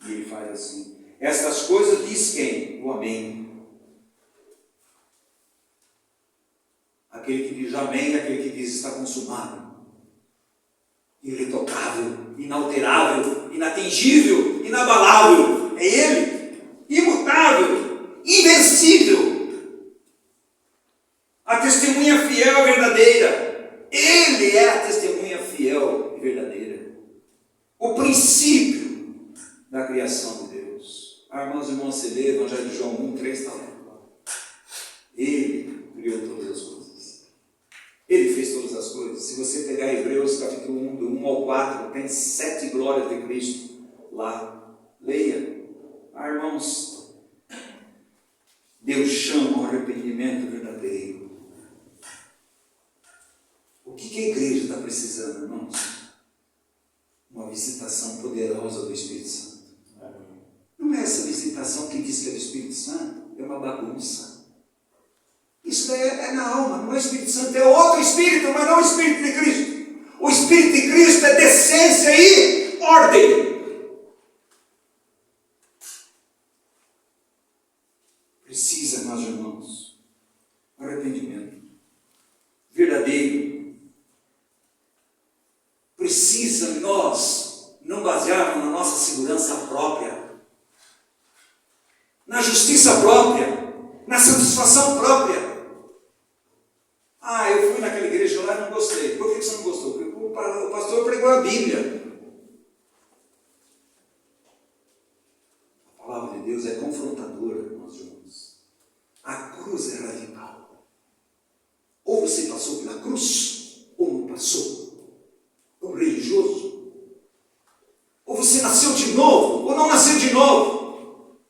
E ele faz assim. Estas coisas diz quem? O amém. Aquele que diz amém é aquele que diz está consumado. Irretocável, inalterável, inatingível, inabalável. É ele. Imutável, invencível. A testemunha fiel e verdadeira. Ele é a testemunha fiel e verdadeira. O princípio da criação de Deus. Irmãos e irmãos, você lê Evangelho de João 1, 3, está lá. Ele criou todas as coisas. Ele fez todas as coisas. Se você pegar Hebreus capítulo 1, do 1 ao 4, tem 7 glórias de Cristo lá. Leia. Irmãos, Deus chama ao arrependimento verdadeiro. O que a igreja está precisando, irmãos? Uma visitação poderosa do Espírito Santo. Não é essa visitação que diz que é do Espírito Santo, é uma bagunça. Isso daí é na alma, não é o Espírito Santo, é outro Espírito, mas não o Espírito de Cristo. O Espírito de Cristo é decência e ordem. Precisa, meus irmãos, arrependimento verdadeiro. Precisa nós não basearmos na nossa segurança própria, na justiça própria, na satisfação própria. Eu fui naquela igreja lá e não gostei. Por que você não gostou? Porque o pastor pregou a Bíblia. A palavra de Deus é confrontadora, meus irmãos. A cruz é radical. Ou você passou pela cruz, ou não passou. Um religioso, ou você nasceu de novo, ou não nasceu de novo.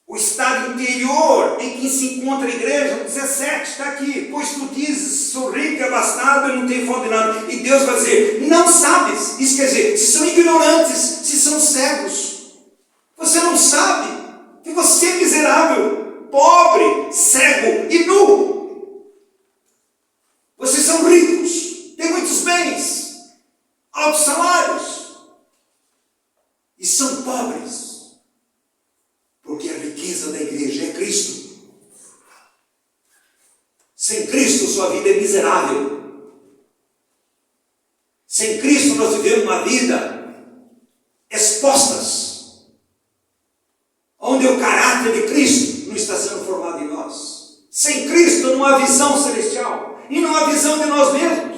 O estado interior em que se encontra a igreja, 17, está aqui. Pois tu dizes, sou rico e abastado e não tenho falta de nada. E Deus vai dizer, não sabes. Isso quer dizer, se são ignorantes, se são cegos. Você não sabe que você é miserável, pobre, cego e nu. Vocês são ricos, têm muitos bens, altos salários, e são pobres, porque a riqueza da igreja é Cristo. Sem Cristo, sua vida é miserável. Sem Cristo, nós vivemos uma vida expostas, onde o caráter de Cristo não está sendo formado em nós. sem Cristo, numa visão celestial e numa visão de nós mesmos.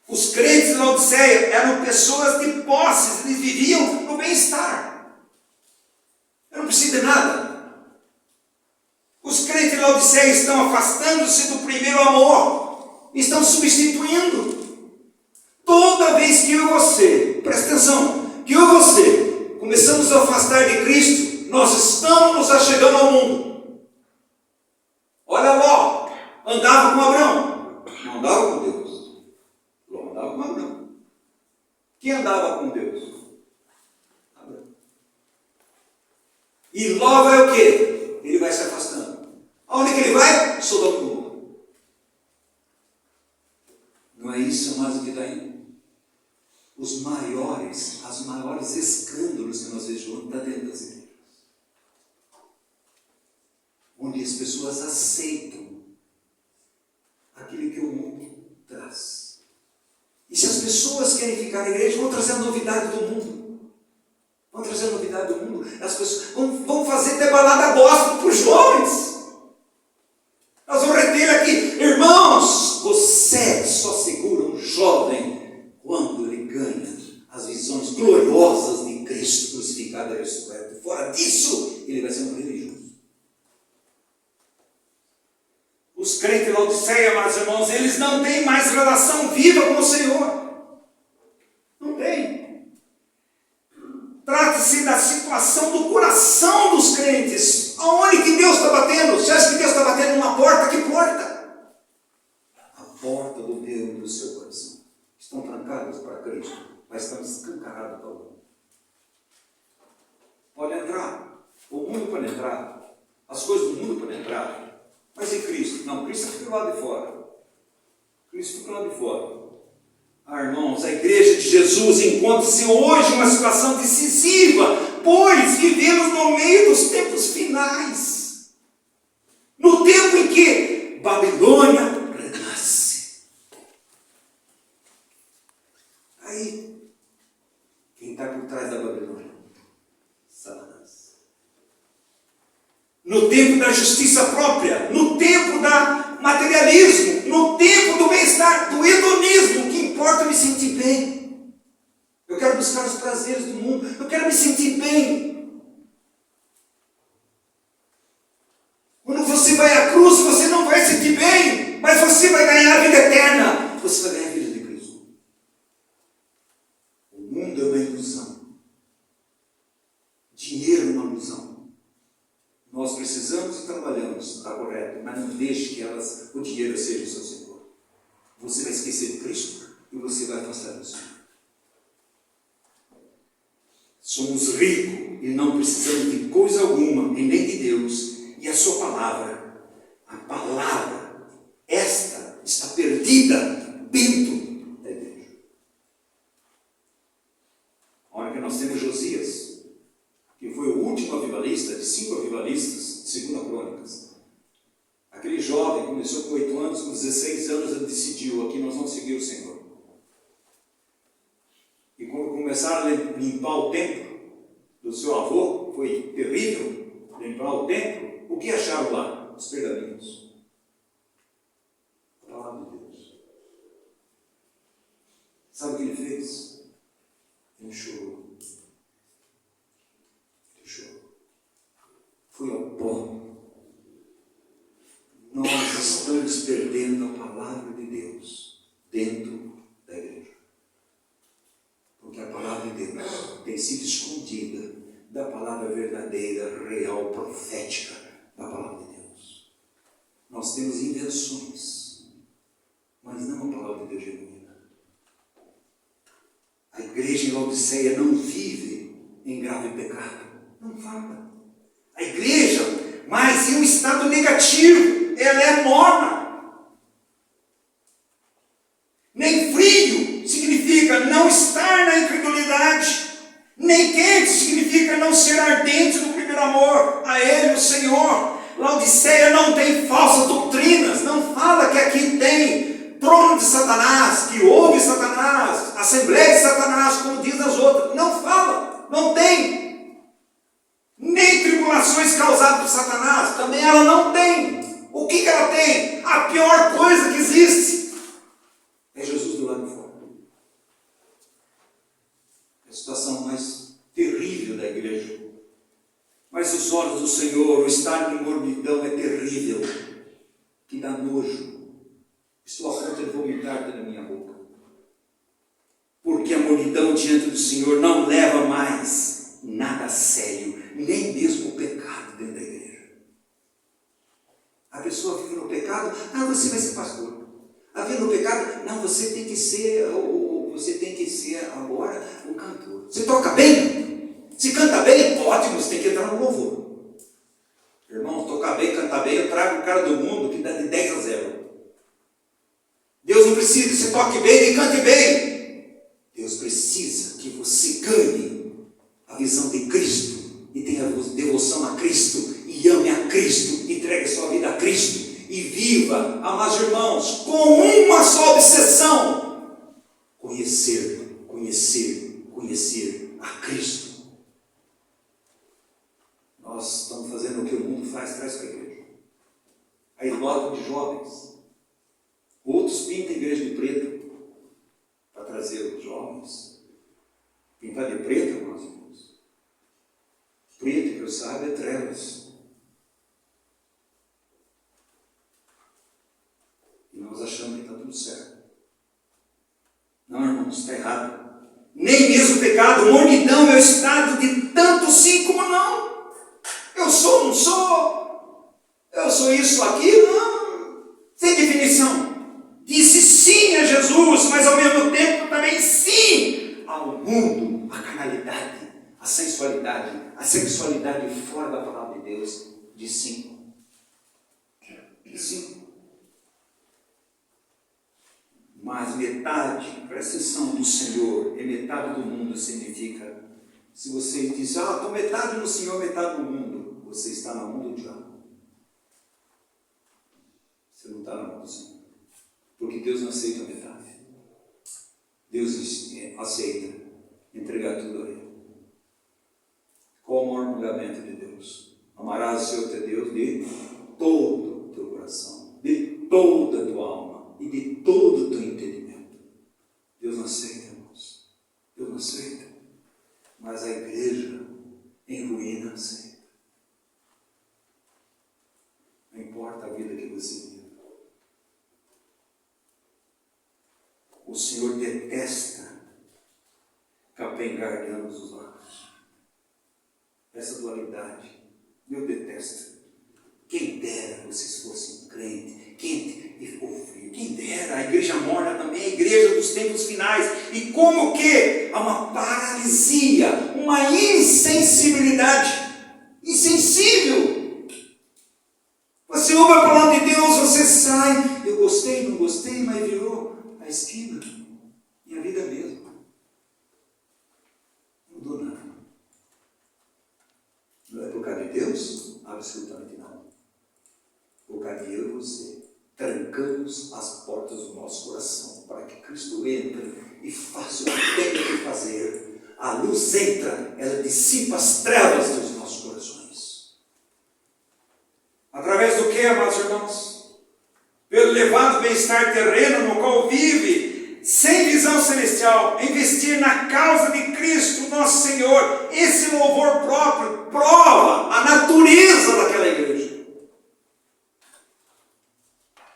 Os crentes de Laodiceia eram pessoas de posses, eles viviam no bem-estar. Eu não preciso de nada. Os crentes de Laodiceia estão afastando-se do primeiro amor, estão substituindo. Toda vez que eu e você, presta atenção, que eu e você começamos a afastar de Cristo, nós estamos nos achegando ao mundo. Olha Ló, andava com Abraão, não andava com Deus. Ló andava com Abraão. Quem andava com Deus? Abraão. E Ló vai o quê? Ele vai se afastando. Aonde que ele vai? Sodoma e Gomorra. Não é isso, amados, que está indo? Os maiores escândalos que nós vejamos estão dentro das igrejas. Onde as pessoas aceitam aquilo que o mundo traz. E se as pessoas querem ficar na igreja, vão trazer a novidade do mundo. Vão trazer a novidade do mundo. As pessoas vão fazer até balada gospel para os jovens. Nós vamos reter aqui, irmãos, você só segura um jovem quando ele ganha as visões gloriosas de Cristo crucificado e ressurreto. Fora disso, ele vai ser um religioso. Os crentes de Laodiceia, amados irmãos, eles não têm mais relação viva com o Senhor. Não tem. Trata-se da situação do coração dos crentes. Aonde que Deus está batendo? Você acha que Deus está batendo numa porta? Que porta? A porta do Deus do seu coração. Estão trancadas para Cristo, mas estão escancaradas para o mundo. Pode entrar. O mundo pode entrar. As coisas do mundo podem entrar. Mas e Cristo? Não, Cristo fica lá de fora. Cristo fica lá de fora. Ah, irmãos, a igreja de Jesus encontra-se hoje em uma situação decisiva, pois vivemos no meio dos tempos finais. No tempo em que Babilônia renasce. Aí, quem está por trás da Babilônia? Satanás. No tempo da justiça própria, no tempo do materialismo, no tempo do bem-estar, do hedonismo, o que importa é me sentir bem. Eu quero buscar os prazeres do mundo, eu quero me sentir bem. Quando você vai à cruz, você não vai sentir bem, mas você vai ganhar a vida eterna. Você vai ganhar a vida de Cristo. O mundo é uma ilusão. Dinheiro é uma ilusão. Nós precisamos e trabalhamos, está correto, mas não deixe que o dinheiro seja o seu Senhor. Você vai esquecer de Cristo e você vai afastar do Senhor. Somos ricos e não precisamos de coisa alguma, e nem de Deus, e a sua palavra, esta está perdida dentro da igreja. A hora que nós temos Josias, que foi o último avivalista, de 5 avivalistas, de 2 Crônicas. Aquele jovem começou com 8 anos, com 16 anos ele decidiu, aqui nós vamos seguir o Senhor. E quando começaram a limpar o templo do seu avô, foi terrível limpar o templo, o que acharam lá? Os pergaminhos. A palavra de Deus. Sabe o que ele fez? Ele chorou. Foi ao pó. Nós estamos perdendo a palavra de Deus dentro da igreja. Porque a palavra de Deus tem sido escondida da palavra verdadeira, real, profética da palavra de Deus. Nós temos invenções, mas não a palavra de Deus genuína. A igreja em Laodiceia não vive em grave pecado. Não fala. A igreja, mas em um estado negativo, ela é morna. Nem frio significa não estar na incredulidade, nem quente significa não ser ardente no primeiro amor a Ele, o Senhor. Laodiceia não tem falsas doutrinas, não fala que aqui tem trono de Satanás, que ouve Satanás, assembleia de Satanás, como diz as outras. Não fala, não tem. Nem tribulações causadas por Satanás Satanás, também ela não tem. O que ela tem? A pior coisa que existe é Jesus do lado de fora. É a situação mais terrível da igreja. Mas os olhos do Senhor, o estado de mornidão é terrível, que dá nojo. Estou a ponto de vomitar da minha boca. Porque a mornidão diante do Senhor não leva mais nada a sério, nem mesmo o pecado dentro da igreja. A pessoa vive no pecado, você vai ser pastor. A vida no pecado, você tem que ser agora um cantor. Você toca bem? Se canta bem, ótimo, você tem que entrar no louvor. Irmão, tocar bem, cantar bem, eu trago o cara do mundo que dá de 10 a 0. Deus não precisa que você toque bem e cante bem. Deus precisa que você ganhe a visão de Cristo e tenha devoção a Cristo e ame a Cristo, entregue sua vida a Cristo e viva, amados irmãos, com uma só obsessão: conhecer a Cristo. Nós estamos fazendo o que o mundo faz, traz para a igreja. Aí lotam de jovens. Outros pintam a igreja de preto para trazer os jovens. Pintar de preto, irmãos. Preto, que eu saiba, é trevas. E nós achamos que está tudo certo. Não, irmãos, está errado. Nem mesmo o pecado, mornidão é o estado de tanto sim como não. Eu sou, não sou. Eu sou isso, aquilo, não. Sem definição. Disse sim a Jesus, mas ao mesmo tempo também sim ao mundo, a carnalidade, a sensualidade, a sexualidade fora da palavra de Deus. Diz sim. Diz sim. Mas metade, presta atenção, do Senhor e metade do mundo significa, se você diz, estou metade no Senhor, metade no mundo, você está na mão do diabo. Você não está na mão do Senhor. Porque Deus não aceita metade. Deus aceita entregar tudo a Ele. Qual o maior mandamento de Deus? Amarás o Senhor teu Deus de todo o teu coração, de toda a tua alma e de todo o teu entendimento. Deus não aceita, irmãos. Deus não aceita. Mas a igreja em ruína aceita. Não importa a vida que você vive. O Senhor detesta capengar de ambos os lados. Essa dualidade, Deus detesta. Quem dera vocês fossem crentes, quem dera, a igreja morna também, a igreja dos tempos finais. E como que há uma paralisia, uma insensibilidade, insensível. Você ouve a palavra de Deus, você sai, eu gostei, não gostei, mas virou a esquina. Minha vida mesmo. Não mudou nada. Não é por causa de Deus? Absolutamente não. Por causa de eu e você. Trancamos as portas do nosso coração para que Cristo entre e faça o que tem que fazer. A luz entra, ela dissipa as trevas dos nossos corações. Através do que, amados irmãos? Pelo elevado bem-estar terreno no qual vive, sem visão celestial, investir na causa de Cristo, nosso Senhor. Esse louvor próprio prova a natureza daquela igreja.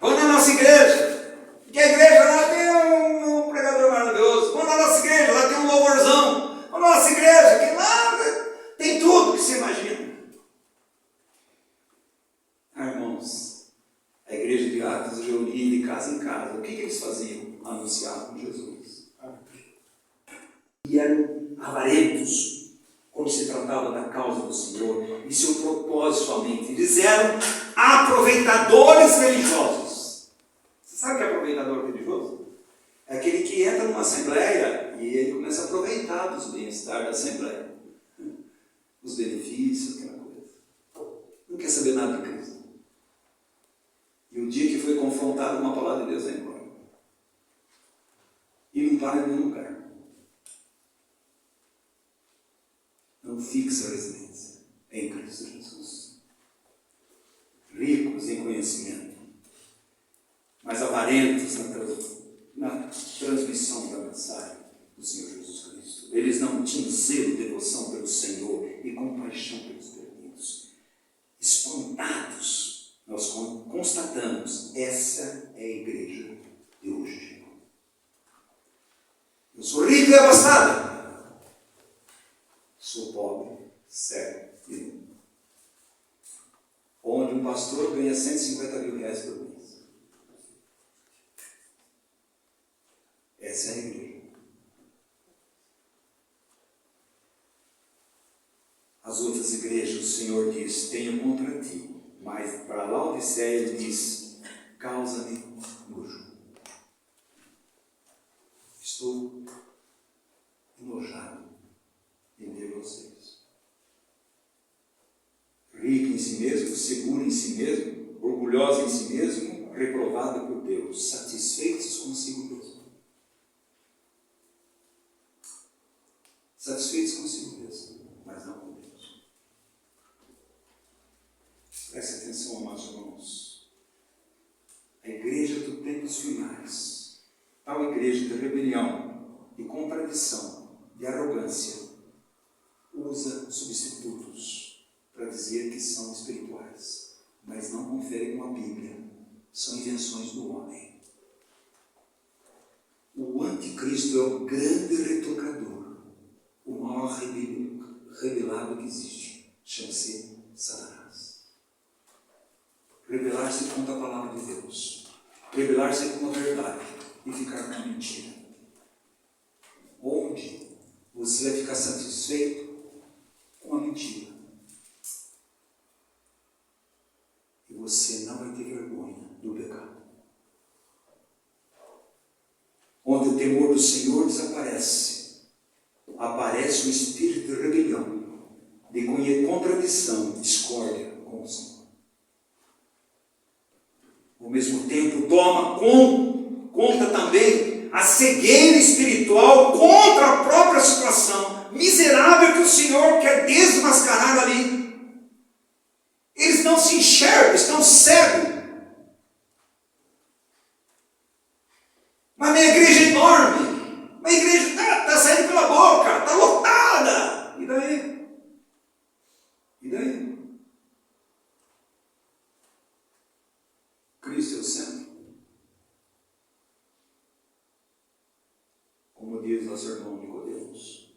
Vamos na nossa igreja, que a igreja lá tem um pregador maravilhoso. Vamos na nossa igreja, lá tem um louvorzão. Vamos na nossa igreja, que lá tem tudo que você imagina. Irmãos, a igreja de Atos reunia de casa em casa. O que eles faziam? Anunciavam Jesus. E eram avarentos quando se tratava da causa do Senhor e seu propósito somente. Eles eram aproveitadores religiosos. Você sabe o que é aproveitador religioso? É aquele que entra numa assembleia e ele começa a aproveitar dos bem-estar da assembleia. Os benefícios, aquela coisa. Não quer saber nada de Cristo. E o dia que foi confrontado com a palavra de Deus, vai embora. E não para em nenhum lugar. Não fixa a residência em Cristo Jesus. ricos em conhecimento, mas avarentos na transmissão da mensagem do Senhor Jesus Cristo. Eles não tinham zelo, devoção pelo Senhor e compaixão pelos perdidos. Espantados, nós constatamos, essa é a igreja de hoje. Eu sou rico e abastado. Sou pobre, cego e nu. Onde um pastor ganha 150 mil reais por mês. Essa é a igreja. As outras igrejas, o Senhor diz, tenho contra ti, mas para Laodiceia ele diz, causa-me nojo. Estou enojado em ver vocês. Rico em si mesmo, seguro em si mesmo, orgulhoso em si mesmo, reprovado por Deus, satisfeitos consigo mesmo. Satisfeitos consigo mesmo, mas não com Deus. Preste atenção, amados irmãos. A igreja dos tempos finais, tal igreja de rebelião, de contradição, de arrogância, usa substitutos para dizer que são espirituais, mas não conferem com a Bíblia, são invenções do homem. O anticristo é o grande retocador, o maior rebelado que existe, chama-se Satanás. Rebelar-se contra a palavra de Deus, rebelar-se contra a verdade e ficar com a mentira. Onde você vai ficar satisfeito com a mentira. E você não vai ter vergonha do pecado. Onde o temor do Senhor desaparece, aparece um espírito de rebelião, de contradição, discórdia com o Senhor. Ao mesmo tempo, toma conta também a cegueira espiritual contra a própria situação miserável que o Senhor quer desmascarar ali. Eles não se enxergam, estão cegos. Mas minha igreja é enorme. Minha igreja está saindo pela boca, está lotada. E daí? E daí? Cristo é o centro. Como diz nosso irmão Nicodemos,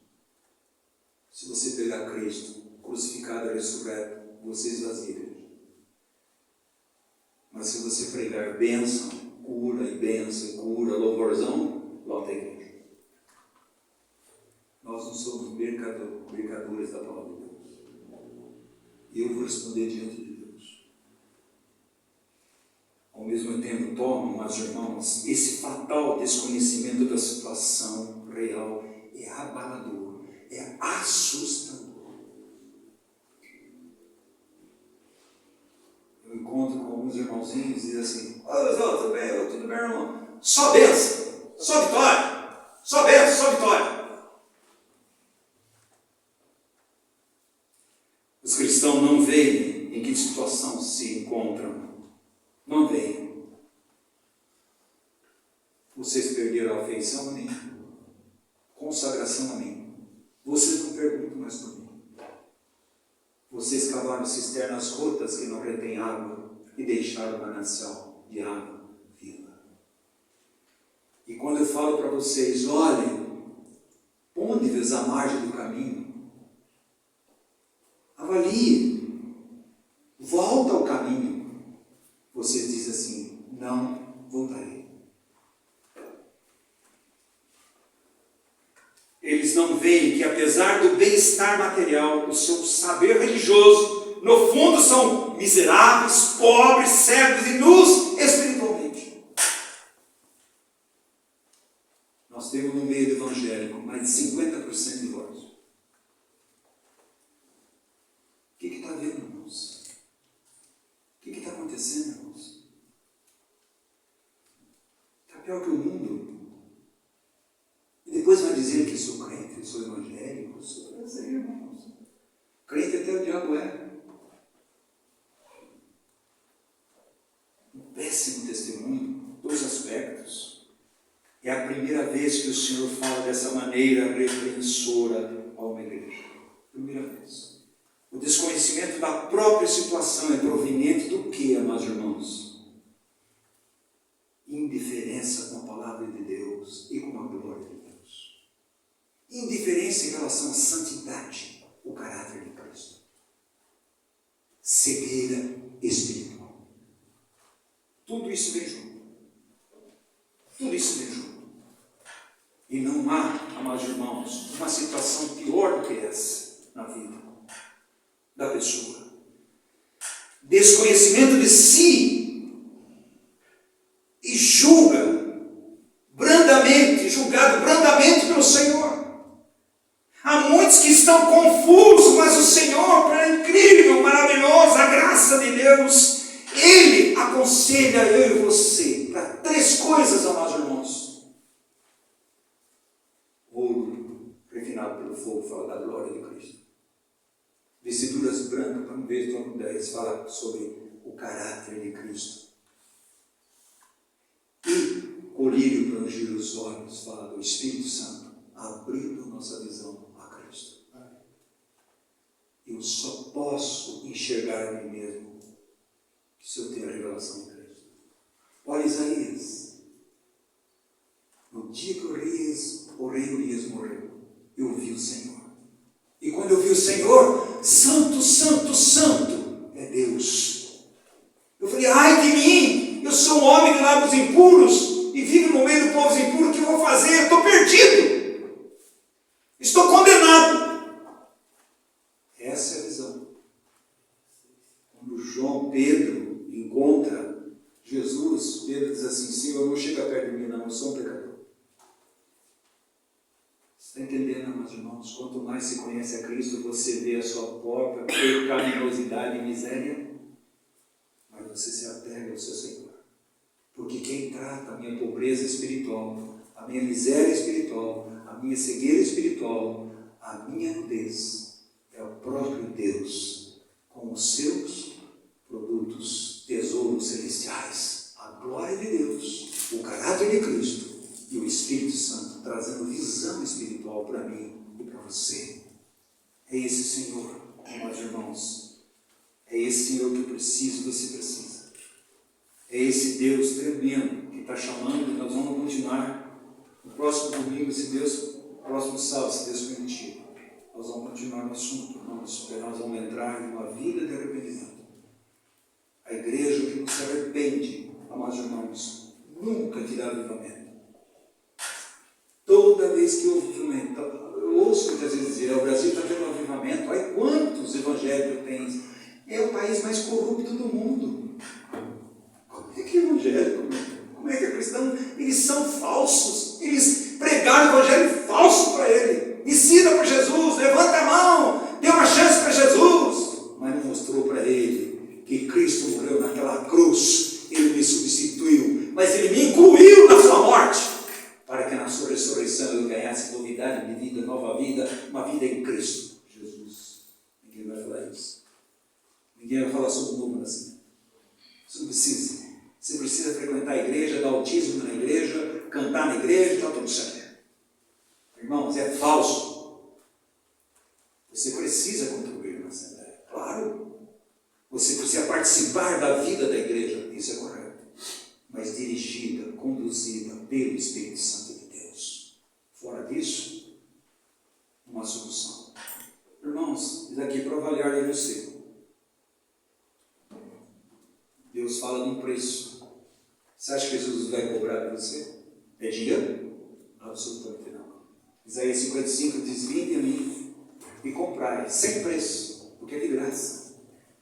se você pegar Cristo crucificado e ressurreto, você esvazia a igreja. Mas se você pregar bênção, cura, louvorzão, lota a igreja. Nós não somos mercadores da palavra de Deus. E eu vou responder diante de Deus. Ao mesmo tempo, toma, mas irmãos, esse fatal desconhecimento da situação real é abalador, é assustador. Eu encontro com alguns irmãozinhos e dizem assim, tudo bem, irmão? Só bênção, só vitória, só bênção, só vitória. Os cristãos não veem em que situação se encontram. Não veem. Vocês perderam a afeição a mim, consagração a mim. Vocês não perguntam mais por mim. Vocês cavaram cisternas rotas que não retêm água e deixaram o manancial de água viva. E quando eu falo para vocês, olhem, ponde-vos à margem do caminho, avalie, volta ao caminho. Vocês dizem assim, não voltarei. Eles não veem que apesar do bem-estar material, o seu saber religioso, no fundo são miseráveis, pobres, cegos e nus espiritualmente. Nós temos no meio do evangélico mais de 50% de divórcio. O que está vendo, irmãos? O que está acontecendo, irmãos? Está pior que o mundo. E depois vai dizer que sou crente, sou evangélico, sou irmãos. Crente até o diabo é. um péssimo testemunho, 2 aspectos. É a primeira vez que o Senhor fala dessa maneira repreensora a uma igreja. Primeira vez. O desconhecimento da própria situação é proveniente do que, amados irmãos? Indiferença com a palavra de Deus e com a glória de Deus. Indiferença em relação à santidade, o caráter de Cristo. Cegueira espiritual. Tudo isso vem junto. Tudo isso vem junto. E não há, amados irmãos, uma situação pior do que essa na vida da pessoa. Desconhecimento de si e julgado brandamente pelo Senhor. Há muitos que estão confusos, mas o Senhor, pela incrível, maravilhosa graça de Deus, Ele aconselha eu e você para 3 coisas, amados irmãos. Ouro refinado pelo fogo fala da glória de Cristo. Vestiduras brancas, para não ver todo 10, fala sobre o caráter de Cristo. E colírio para ungir os olhos, fala do Espírito Santo, abrindo nossa visão a Cristo. Eu só posso enxergar a mim mesmo se eu tenho a revelação de Cristo. Olha Isaías. No dia que o rei Urias morreu, eu vi o Senhor. E quando eu vi o Senhor, santo, santo, santo é Deus. Eu falei, ai de mim, eu sou um homem de lábios impuros e vivo no meio do povo impuro, o que eu vou fazer? Eu estou perdido. Estou condenado. Essa é a visão. Quando Pedro encontra Jesus, Pedro diz assim, Senhor, não chega perto de mim não, eu sou um pecador. Está entendendo, meus irmãos? Quanto mais se conhece a Cristo, você vê a sua própria pecaminosidade e miséria, mas você se apega ao seu Senhor. Porque quem trata a minha pobreza espiritual, a minha miséria espiritual, a minha cegueira espiritual, a minha nudez, é o próprio Deus, com os seus produtos, tesouros celestiais, a glória de Deus, o caráter de Cristo e o Espírito Santo, trazendo visão espiritual para mim e para você. É esse Senhor, meus irmãos, é esse Senhor que eu preciso, você precisa. É esse Deus tremendo que está chamando, e nós vamos continuar no próximo domingo, se Deus, próximo sábado, se Deus permitir. Nós vamos continuar no assunto, nós vamos entrar em uma vida de arrependimento. A igreja que não se arrepende, amados irmãos, nunca terá avivamento. Toda vez que houve avivamento, eu ouço muitas vezes dizer, o Brasil está tendo um avivamento, olha quantos evangélicos tem. É o país mais corrupto do mundo. Como é que é evangélico? Como é que é cristão? Eles são falsos. Eles pregaram o evangelho falso para ele. Ensina para Jesus, levanta a mão, dê uma chance para Jesus. Mas não mostrou para ele que Cristo morreu naquela cruz. Ele me substituiu, mas ele me incluiu na sua morte, para que na sua ressurreição eu ganhasse novidade de vida, nova vida, uma vida em Cristo Jesus. Ninguém vai falar isso. Ninguém vai falar sobre o novo nascimento. Você não precisa. Você precisa frequentar a igreja, dar autismo na igreja, cantar na igreja, está tudo certo. Irmãos, é falso. Você precisa contribuir na Assembleia. Claro. Você precisa participar da vida da igreja. Isso é correto. Mas dirigida, conduzida pelo Espírito Santo de Deus. Fora disso, uma solução. Irmãos, isso aqui é para avaliar em você. Deus fala de um preço. Você acha que Jesus vai cobrar de você? É dinheiro? Absolutamente não. Isaías 55 diz, vinde a mim e comprai, sem preço, porque é de graça.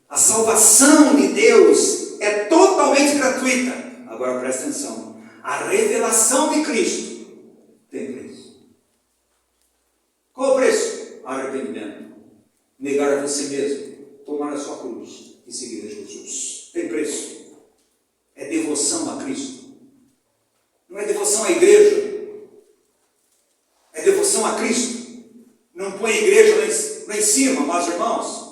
A salvação de Deus é totalmente gratuita. Agora presta atenção. A revelação de Cristo tem preço. Qual o preço? Arrependimento. Negar a você mesmo. Tomar a sua cruz e seguir a Jesus. Tem preço. É devoção a Cristo. Não é devoção à igreja. É devoção a Cristo. Não põe a igreja lá em cima, meus irmãos.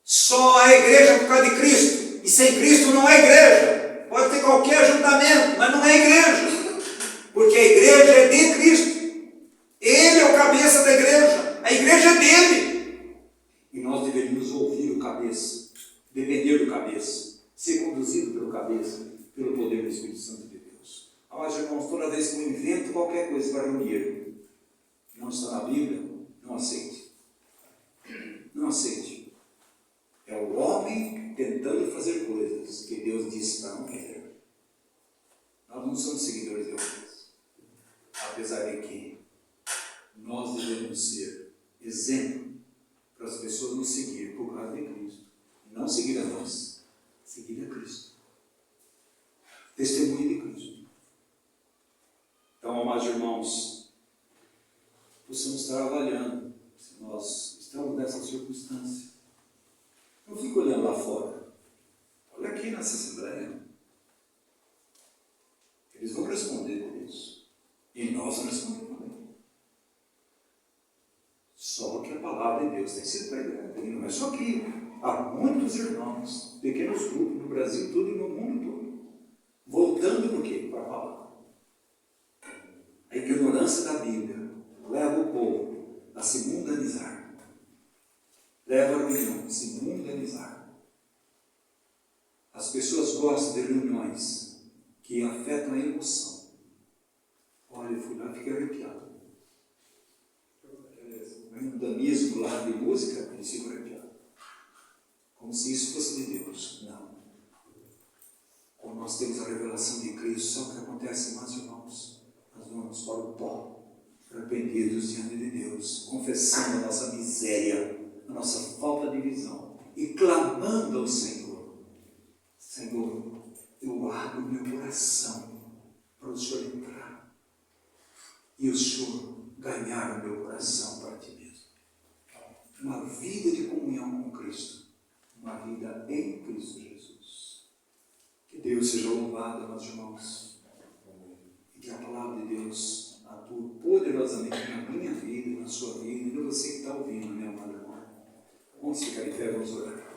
Só a igreja por causa de Cristo. E sem Cristo não é igreja. Pode ter qualquer ajuntamento, mas não é igreja. Porque a igreja é de Cristo. Ele é o cabeça da igreja. A igreja é dele. E nós deveríamos ouvir o cabeça, depender do cabeça, ser conduzido pelo cabeça, pelo poder do Espírito Santo de Deus. Mas, irmãos, toda vez que eu invento qualquer coisa para reunir, não está na Bíblia, não aceite. Não aceite. É o homem tentando fazer coisas que Deus disse para não fazer. Nós não somos seguidores de Deus. Apesar de que nós devemos ser exemplo para as pessoas nos seguir por causa de Cristo. Não seguir a nós, seguir a Cristo. Testemunho de Cristo. Então, amados irmãos, possamos estar avaliando se nós estamos nessa circunstância. Não fique olhando lá fora. Olha aqui nessa Assembleia. Eles vão responder por isso. E nós vamos responder também. Só que a palavra de Deus tem sido pregada. E não é só aqui. Há muitos irmãos, pequenos grupos no Brasil todo e no mundo todo. Voltando por quê? Para a palavra. A ignorância da Bíblia leva o povo a se mundanizar. Leva a reunião a se mundanizar. As pessoas gostam de reuniões que afetam a emoção. Olha, eu fui lá e fiquei arrepiado. O mundanismo lá de música, eles ficam arrepiados. Como se isso fosse de Deus. Não. Quando nós temos a revelação de Cristo, sabe o que acontece, meus irmãos? Nós vamos para o pó, arrependidos diante de Deus, confessando a nossa miséria, a nossa falta de visão e clamando ao Senhor: Senhor, eu abro meu coração para o Senhor entrar e o Senhor ganhar o meu coração para ti mesmo. Uma vida de comunhão com Cristo, uma vida em Cristo Jesus. Que Deus seja louvado, meus irmãos, e que a palavra de Deus atue poderosamente na minha vida, na sua vida, e de você que está ouvindo, meu amado irmão. Vamos ficar em pé, vamos orar.